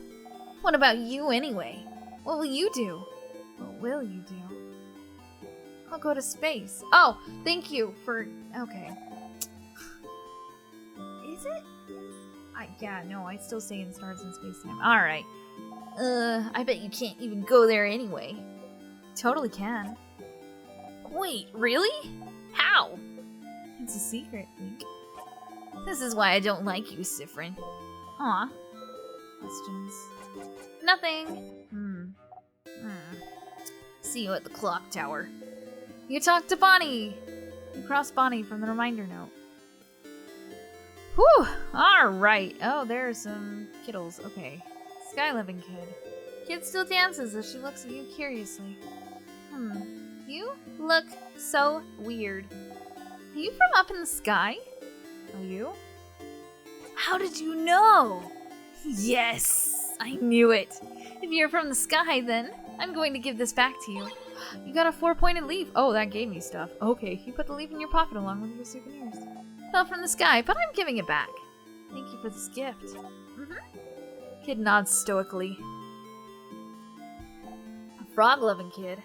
What about you anyway? What will you do? What will you do? I'll go to space. Oh, thank you for... Okay. Is it? Yeah, no, I still say in stars and space-time. Alright. I bet you can't even go there anyway. Totally can. Wait, really? How? It's a secret, Link. This is why I don't like you, Sifrin. Aw. Questions? Nothing. See you at the clock tower. You talked to Bonnie! You crossed Bonnie from the reminder note. Whew! Alright. Oh, there are some kiddles. Okay. Sky-living kid. Kid still dances as she looks at you curiously. You look so weird. Are you from up in the sky? Are you? How did you know? Yes! I knew it! If you're from the sky, then I'm going to give this back to you. You got a 4-pointed leaf. Oh, that gave me stuff. Okay, you put the leaf in your pocket along with your souvenirs. Fell from the sky, but I'm giving it back. Thank you for this gift. Kid nods stoically. A frog-loving kid.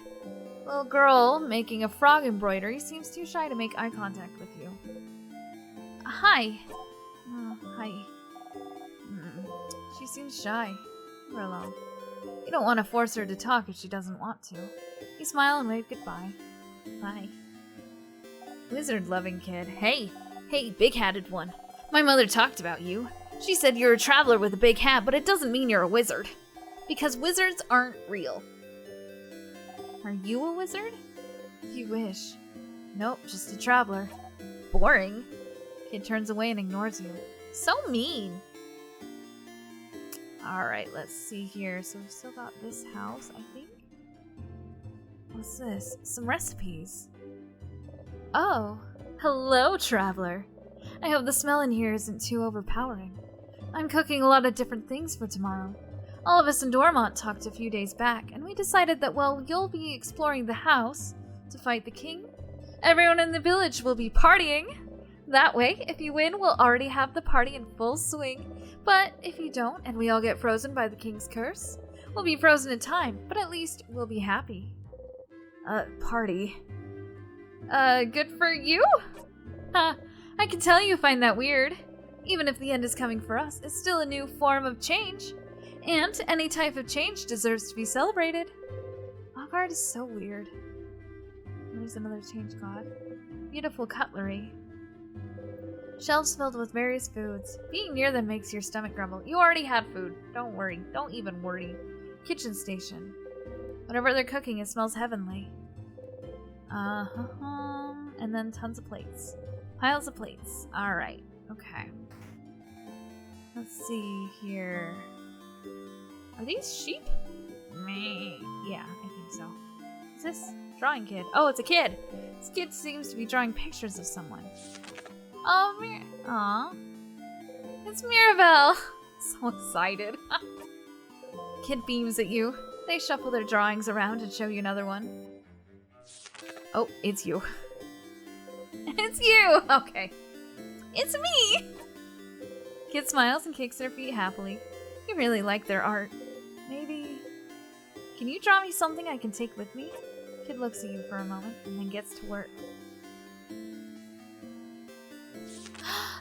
Little girl making a frog embroidery seems too shy to make eye contact with you. Hi. Oh, hi. She seems shy. Leave her alone. You don't want to force her to talk if she doesn't want to. You smile and wave goodbye. Bye. Wizard-loving kid. Hey, big-hatted one. My mother talked about you. She said you're a traveler with a big hat, but it doesn't mean you're a wizard. Because wizards aren't real. Are you a wizard? You wish. Nope, just a traveler. Boring. Kid turns away and ignores you. So mean. Alright, let's see here. So we've still got this house, I think. What's this? Some recipes. Oh, hello, traveler. I hope the smell in here isn't too overpowering. I'm cooking a lot of different things for tomorrow. All of us in Dormont talked a few days back, and we decided that while you'll be exploring the house to fight the king, everyone in the village will be partying. That way, if you win, we'll already have the party in full swing. But if you don't, and we all get frozen by the king's curse, we'll be frozen in time, but at least we'll be happy. Party. Good for you? I can tell you find that weird. Even if the end is coming for us, it's still a new form of change. And any type of change deserves to be celebrated. Avard is so weird. There's another change god. Beautiful cutlery. Shelves filled with various foods. Being near them makes your stomach grumble. You already had food. Don't worry. Don't even worry. Kitchen station. Whatever they're cooking, it smells heavenly. And then tons of plates. Piles of plates. Alright. Okay. Let's see here. Are these sheep? Meh. Yeah, I think so. Is this drawing kid? Oh, it's a kid! This kid seems to be drawing pictures of someone. Oh, Aw. It's Mirabelle! So excited. Kid beams at you. They shuffle their drawings around and show you another one. Oh, it's you. It's you! Okay. It's me! Kid smiles and kicks their feet happily. You really like their art. Maybe... Can you draw me something I can take with me? Kid looks at you for a moment and then gets to work.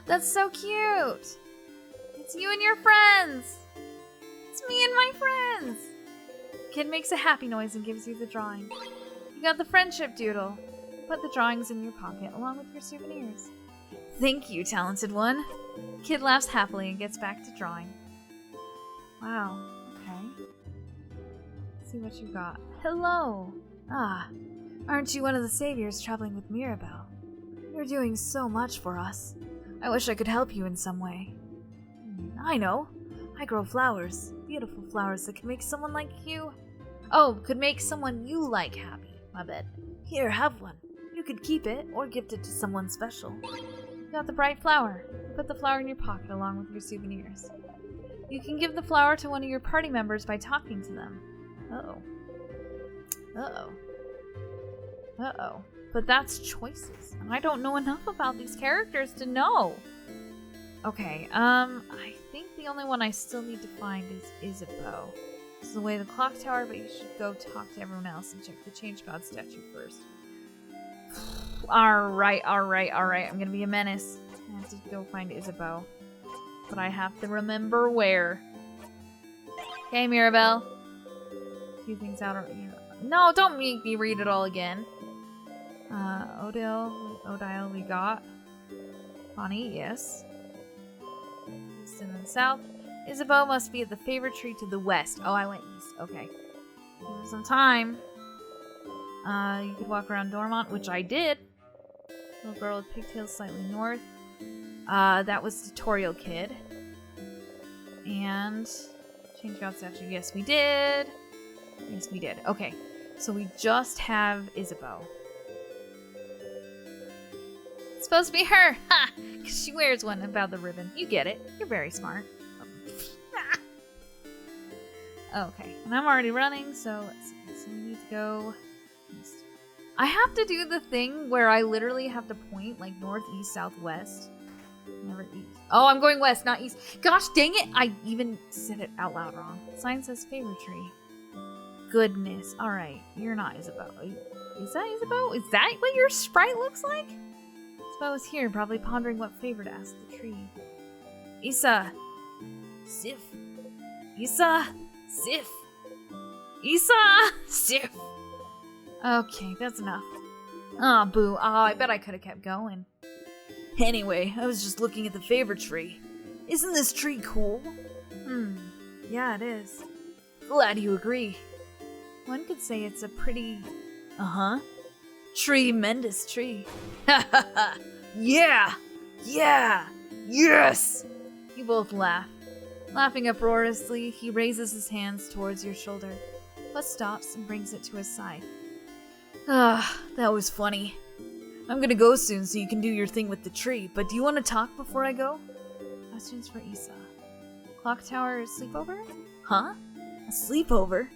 That's so cute! It's you and your friends! It's me and my friends! Kid makes a happy noise and gives you the drawing. You got the friendship doodle. Put the drawings in your pocket along with your souvenirs. Thank you, talented one. Kid laughs happily and gets back to drawing. Wow, okay. Let's see what you got. Hello! Ah, aren't you one of the saviors traveling with Mirabelle? You're doing so much for us. I wish I could help you in some way. I know. I grow flowers. Beautiful flowers that can make someone like you... Oh, could make someone you like happy. My bad. Here, have one. You could keep it or gift it to someone special. You got the bright flower. Put the flower in your pocket along with your souvenirs. You can give the flower to one of your party members by talking to them. Uh-oh. Uh-oh. Uh-oh. But that's choices, and I don't know enough about these characters to know. Okay, I think the only one I still need to find is Isabeau. This is the way to the clock tower, but you should go talk to everyone else and check the Change God statue first. Alright. I'm gonna be a menace. I have to go find Isabeau. But I have to remember where. Okay, Mirabelle. A few things out of here. No, don't make me read it all again. Odile, we got. Bonnie, yes. East and then south. Isabeau must be at the favorite tree to the west. Oh, I went east. Okay. Give her some time. You could walk around Dormont, which I did. Little girl with pigtails slightly north. That was Tutorial Kid. And Change God statue. Yes, we did. Yes, we did. Okay. So we just have Isabeau. It's supposed to be her! Ha! Because she wears one about the ribbon. You get it. You're very smart. Okay. And I'm already running, so let's see. So we need to go east. I have to do the thing where I literally have to point, like, north, east, south, west. Never east. Oh, I'm going west, not east. Gosh dang it! I even said it out loud wrong. Sign says favorite tree. Goodness. Alright. You're not Isabeau. Is that Isabeau? Is that what your sprite looks like? Isabeau is here, probably pondering what favor to ask the tree. Isa. Sif. Isa. Sif. Isa. Sif. Okay, that's enough. Aw, boo. Aw, I bet I could have kept going. Anyway, I was just looking at the favorite tree. Isn't this tree cool? Yeah, it is. Glad you agree. One could say it's a pretty... tremendous tree. Ha ha ha! Yeah! Yeah! Yes! You both laugh. Laughing uproariously, he raises his hands towards your shoulder, but stops and brings it to his side. Ah, that was funny. I'm gonna go soon so you can do your thing with the tree, but do you want to talk before I go? Questions for Isa. Clock tower sleepover? Huh? A sleepover?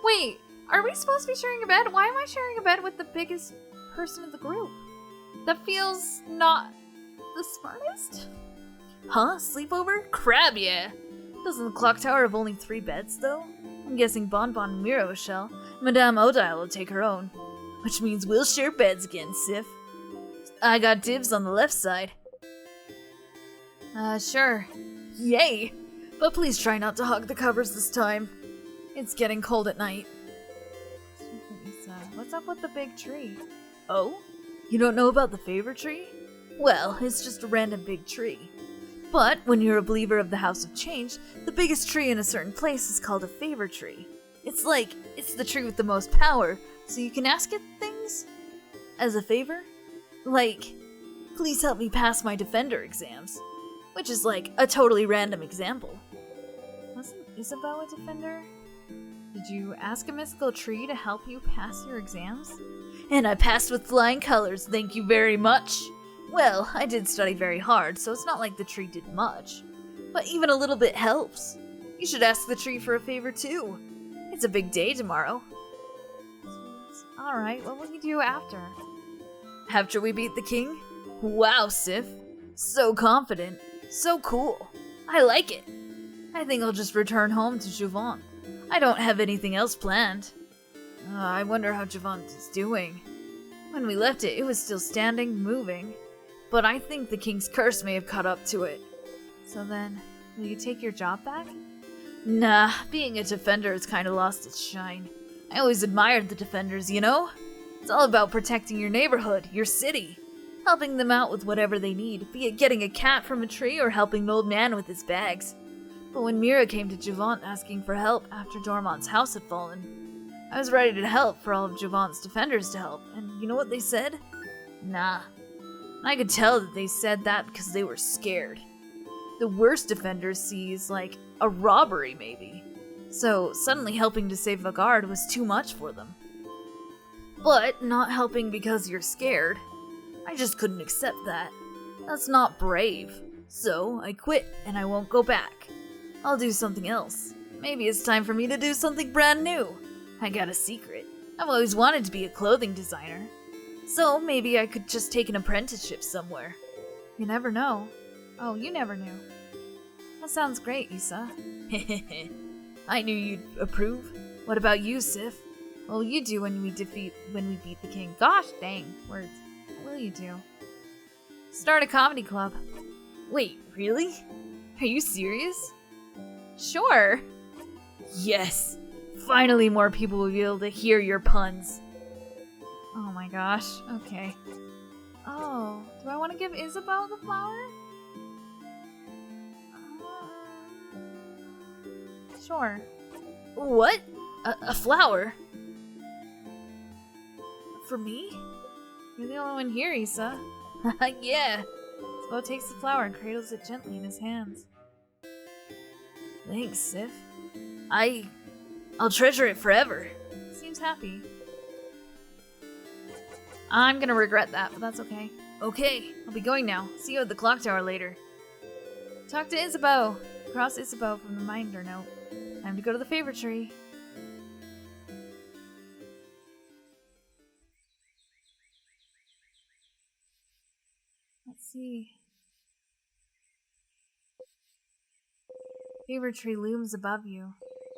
Wait, are we supposed to be sharing a bed? Why am I sharing a bed with the biggest person in the group? That feels not the smartest? Huh? Sleepover? Crab, yeah. Doesn't the clock tower have only 3 beds, though? I'm guessing Bonbon and Miro shall. Madame Odile will take her own. Which means we'll share beds again, Sif. I got dibs on the left side. Sure. Yay! But please try not to hug the covers this time. It's getting cold at night. What's up with the big tree? Oh? You don't know about the favor tree? Well, it's just a random big tree. But when you're a believer of the House of Change, the biggest tree in a certain place is called a favor tree. It's the tree with the most power, so you can ask it things? As a favor? Like, please help me pass my defender exams. Which is like a totally random example. Wasn't Isabel a defender? Did you ask a mystical tree to help you pass your exams? And I passed with flying colors, thank you very much. Well, I did study very hard, so it's not like the tree did much. But even a little bit helps. You should ask the tree for a favor too. It's a big day tomorrow. Alright, what will you do after? After we beat the king? Wow, Sif. So confident. So cool. I like it. I think I'll just return home to Jouvant. I don't have anything else planned. I wonder how Jouvant is doing. When we left it, it was still standing, moving. But I think the king's curse may have caught up to it. So then, will you take your job back? Nah, being a defender has kinda lost its shine. I always admired the defenders, you know? It's all about protecting your neighborhood, your city. Helping them out with whatever they need, be it getting a cat from a tree or helping an old man with his bags. But when Mira came to Jouvant asking for help after Dormont's house had fallen, I was ready to help for all of Jouvant's defenders to help, and you know what they said? Nah. I could tell that they said that because they were scared. The worst defenders sees like a robbery, maybe. So suddenly helping to save Vagard was too much for them. But not helping because you're scared. I just couldn't accept that. That's not brave. So I quit and I won't go back. I'll do something else. Maybe it's time for me to do something brand new. I got a secret. I've always wanted to be a clothing designer. So maybe I could just take an apprenticeship somewhere. You never know. Oh, you never knew. That sounds great, Issa. I knew you'd approve. What about you, Sif? What will you do when we beat the king? Gosh dang, words. What will you do? Start a comedy club. Wait, really? Are you serious? Sure. Yes. Finally more people will be able to hear your puns. Oh my gosh. Okay. Oh, do I want to give Isabel the flower? Sure. What? A flower? For me? You're the only one here, Issa. Yeah. Spo takes the flower and cradles it gently in his hands. Thanks, Sif. I'll treasure it forever. Seems happy. I'm gonna regret that, but that's okay. Okay, I'll be going now. See you at the clock tower later. Talk to Isabeau. Cross Isabeau from the reminder note. Time to go to the favor tree. Let's see. Favor tree looms above you.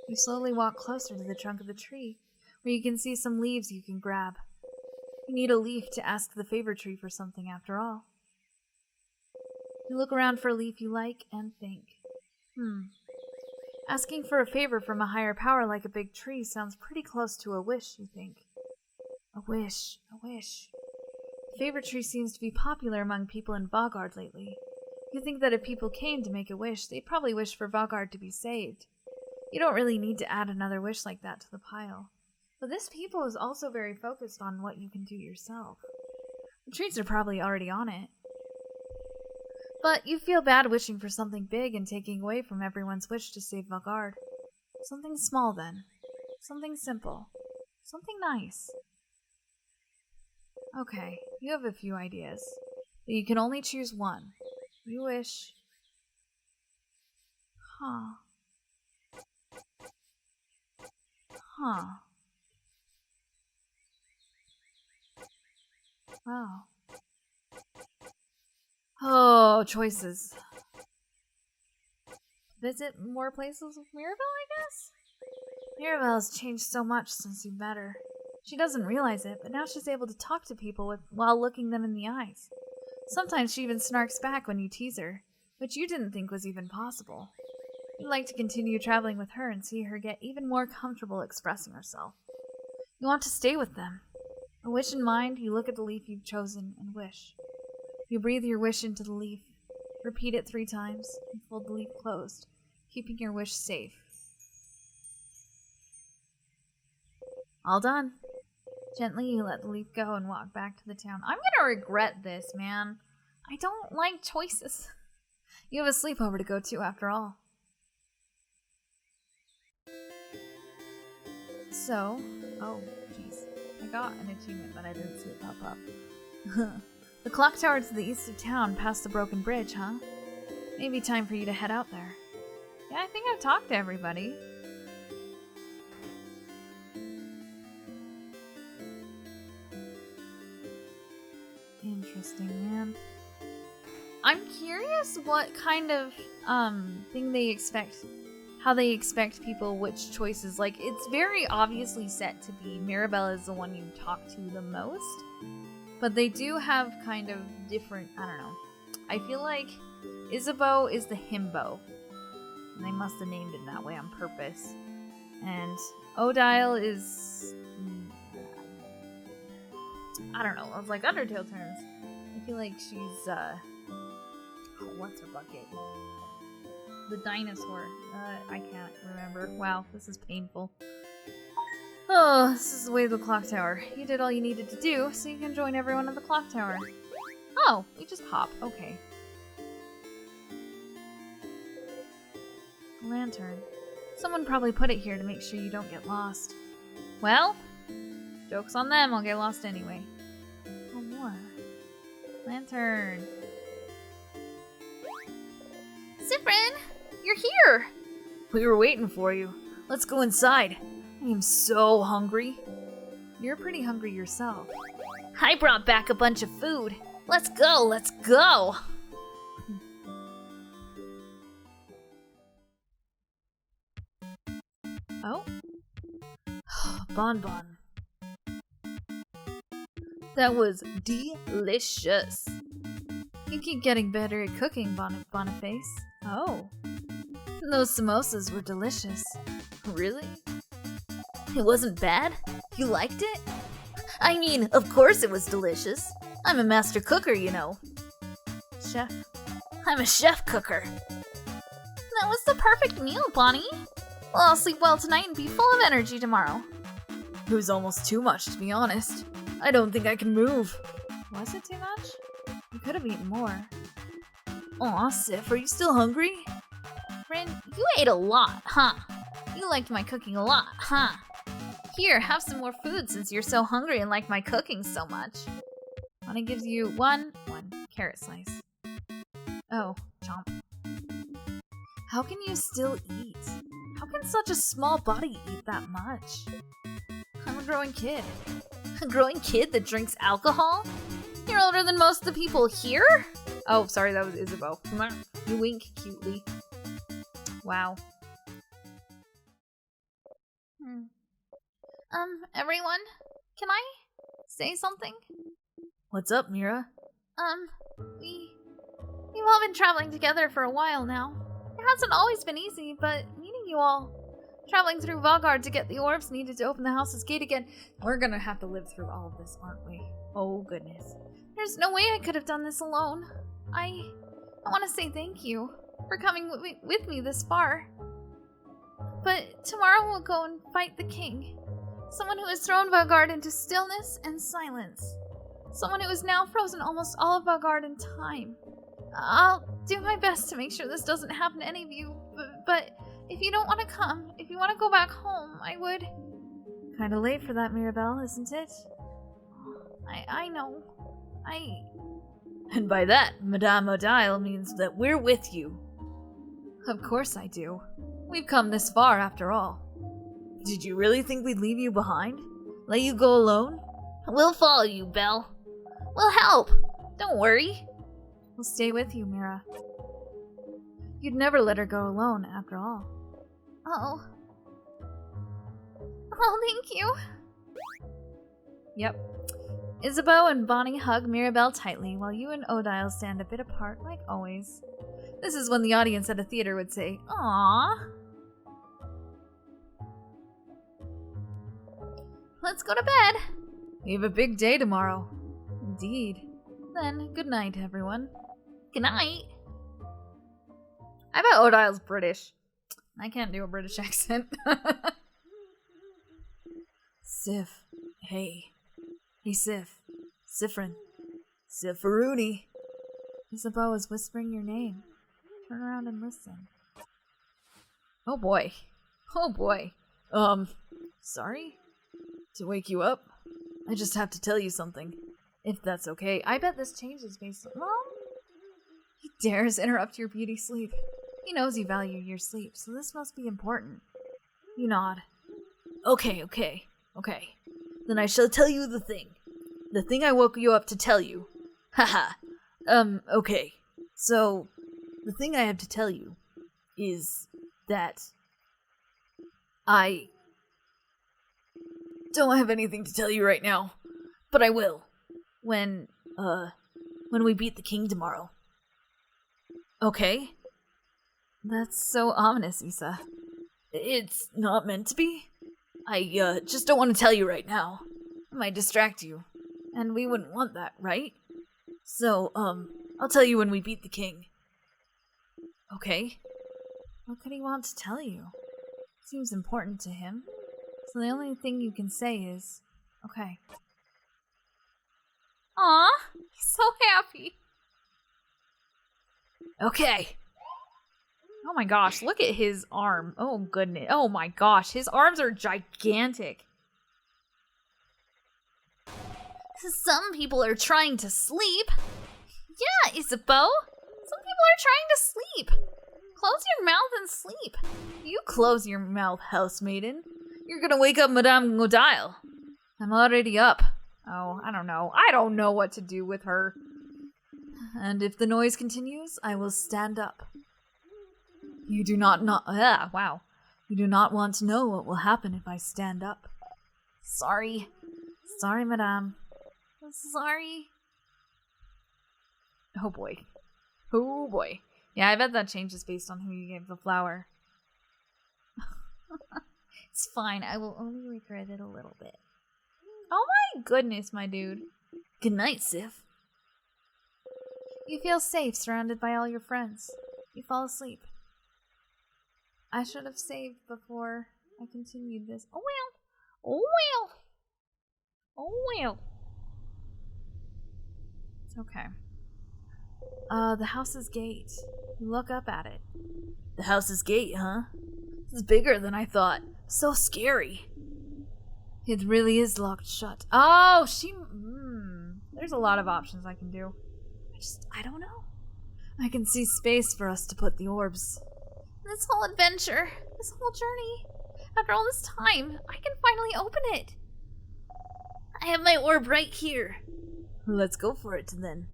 You slowly walk closer to the trunk of the tree, where you can see some leaves you can grab. You need a leaf to ask the favor tree for something after all. You look around for a leaf you like and think. Asking for a favor from a higher power like a big tree sounds pretty close to a wish, you think. A wish, a wish. The favor tree seems to be popular among people in Vagard lately. You think that if people came to make a wish, they'd probably wish for Vagard to be saved. You don't really need to add another wish like that to the pile. But this people is also very focused on what you can do yourself. The trees are probably already on it. But you feel bad wishing for something big and taking away from everyone's wish to save Vagard. Something small then. Something simple. Something nice. Okay, you have a few ideas. But you can only choose one. You wish... Huh. Oh. Oh, choices. Visit more places with Mirabelle, I guess? Mirabelle has changed so much since you met her. She doesn't realize it, but now she's able to talk to people while looking them in the eyes. Sometimes she even snarks back when you tease her, which you didn't think was even possible. You'd like to continue traveling with her and see her get even more comfortable expressing herself. You want to stay with them. A wish in mind, you look at the leaf you've chosen and wish. You breathe your wish into the leaf, repeat it 3 times, and fold the leaf closed, keeping your wish safe. All done. Gently, you let the leaf go and walk back to the town. I'm gonna regret this, man. I don't like choices. You have a sleepover to go to, after all. So, oh, jeez. I got an achievement, but I didn't see it pop up. The clock tower to the east of town, past the broken bridge, huh? Maybe time for you to head out there. Yeah, I think I've talked to everybody. Interesting, man. I'm curious what kind of thing they expect, how they expect people, which choices. Like, it's very obviously set to be Mirabelle is the one you talk to the most, but they do have kind of different, I don't know. I feel like Isabeau is the himbo, and they must have named it that way on purpose. And Odile is, I don't know, of like Undertale terms. I feel like she's, what's her bucket? The dinosaur. I can't remember. Wow, this is painful. Oh, this is the way to the clock tower. You did all you needed to do, so you can join everyone at the clock tower. Oh, we just hop. Okay. Lantern. Someone probably put it here to make sure you don't get lost. Well, joke's on them, I'll get lost anyway. Oh, more. Lantern. Zifrin, you're here! We were waiting for you. Let's go inside. I am so hungry. You're pretty hungry yourself. I brought back a bunch of food. Let's go, let's go! Oh. Bonbon. That was delicious. You keep getting better at cooking, Boniface. Oh. Those samosas were delicious. Really? It wasn't bad? You liked it? I mean, of course it was delicious. I'm a master cooker, you know. Chef. I'm a chef cooker. That was the perfect meal, Bonnie. Well, I'll sleep well tonight and be full of energy tomorrow. It was almost too much, to be honest. I don't think I can move. Was it too much? You could have eaten more. Aw, Sif, are you still hungry? Rin, you ate a lot, huh? You liked my cooking a lot, huh? Here, have some more food since you're so hungry and like my cooking so much. Wanna gives you one carrot slice. Oh, chomp. How can you still eat? How can such a small body eat that much? I'm a growing kid. A growing kid that drinks alcohol? You're older than most of the people here? Oh, sorry, that was Isabeau. You wink cutely. Wow. Everyone? Can I say something? What's up, Mira? We've all been traveling together for a while now. It hasn't always been easy, but meeting you all, traveling through Vaugarde to get the orbs needed to open the house's gate again, we're gonna have to live through all of this, aren't we? Oh, goodness. There's no way I could have done this alone. I want to say thank you for coming with me this far. But tomorrow we'll go and fight the king. Someone who has thrown Vaugarde into stillness and silence. Someone who has now frozen almost all of Vaugarde in time. I'll do my best to make sure this doesn't happen to any of you, but if you don't want to come, if you want to go back home, I would. Kinda late for that, Mirabelle, isn't it? I know. And by that, Madame Odile means that we're with you. Of course I do. We've come this far, after all. Did you really think we'd leave you behind? Let you go alone? We'll follow you, Belle. We'll help. Don't worry. We'll stay with you, Mira. You'd never let her go alone, after all. Oh, thank you. Yep. Isabeau and Bonnie hug Mirabelle tightly, while you and Odile stand a bit apart, like always. This is when the audience at a theater would say, "Aww." Let's go to bed. We have a big day tomorrow. Indeed. Then, good night, everyone. Good night. I bet Odile's British. I can't do a British accent. Sif, hey. Hey, Sif. Sifrin. Siffaroonie. Isabeau is whispering your name. Turn around and listen. Oh boy. Oh boy. Sorry? To wake you up? I just have to tell you something. If that's okay. I bet this changes based on... Well, He dares interrupt your beauty sleep. He knows you value your sleep, so this must be important. You nod. Okay. Then I shall tell you the thing. The thing I woke you up to tell you. Haha. Okay. So, the thing I have to tell you is that I don't have anything to tell you right now, but I will when we beat the king tomorrow. Okay? That's so ominous, Isa. It's not meant to be. I just don't want to tell you right now. It might distract you, and we wouldn't want that, right? So, I'll tell you when we beat the king. Okay? What could he want to tell you? Seems important to him. So the only thing you can say is, okay. Aw, he's so happy. Okay. Oh my gosh, look at his arm. Oh goodness. Oh my gosh, his arms are gigantic. Some people are trying to sleep. Yeah, Isabeau. Some people are trying to sleep. Close your mouth and sleep. You close your mouth, housemaiden. You're gonna wake up Madame Godile. I'm already up. Oh, I don't know. I don't know what to do with her. And if the noise continues, I will stand up. You do wow. You do not want to know what will happen if I stand up. Sorry. Sorry, madame. Sorry. Oh boy. Oh boy. Yeah, I bet that changes based on who you gave the flower. It's fine. I will only regret it a little bit. Oh my goodness, my dude. Good night, Sif. You feel safe surrounded by all your friends. You fall asleep. I should have saved before I continued this. Oh well. Oh well. Oh well. It's okay. The house's gate. You look up at it. The house's gate, huh? It's bigger than I thought. So scary. It really is locked shut. Oh, there's a lot of options I can do. I don't know. I can see space for us to put the orbs. This whole adventure, this whole journey, after all this time, I can finally open it. I have my orb right here. Let's go for it then.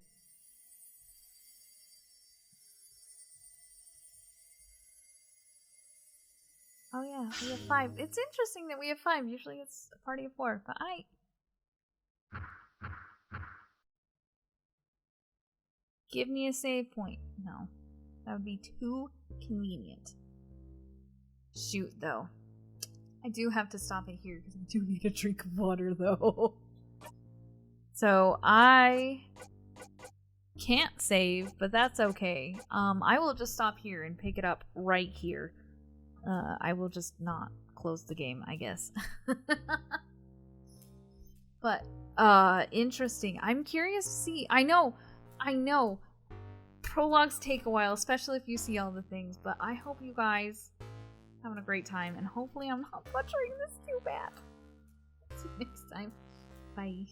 Oh yeah, we have 5. It's interesting that we have 5. Usually it's a party of 4, but give me a save point. No, that would be too convenient. Shoot, though. I do have to stop it here because I do need a drink of water, though. So I can't save, but that's okay. I will just stop here and pick it up right here. I will just not close the game, I guess. But, interesting. I'm curious to see. I know. Prologues take a while, especially if you see all the things, but I hope you guys having a great time, and hopefully I'm not butchering this too bad. See you next time. Bye.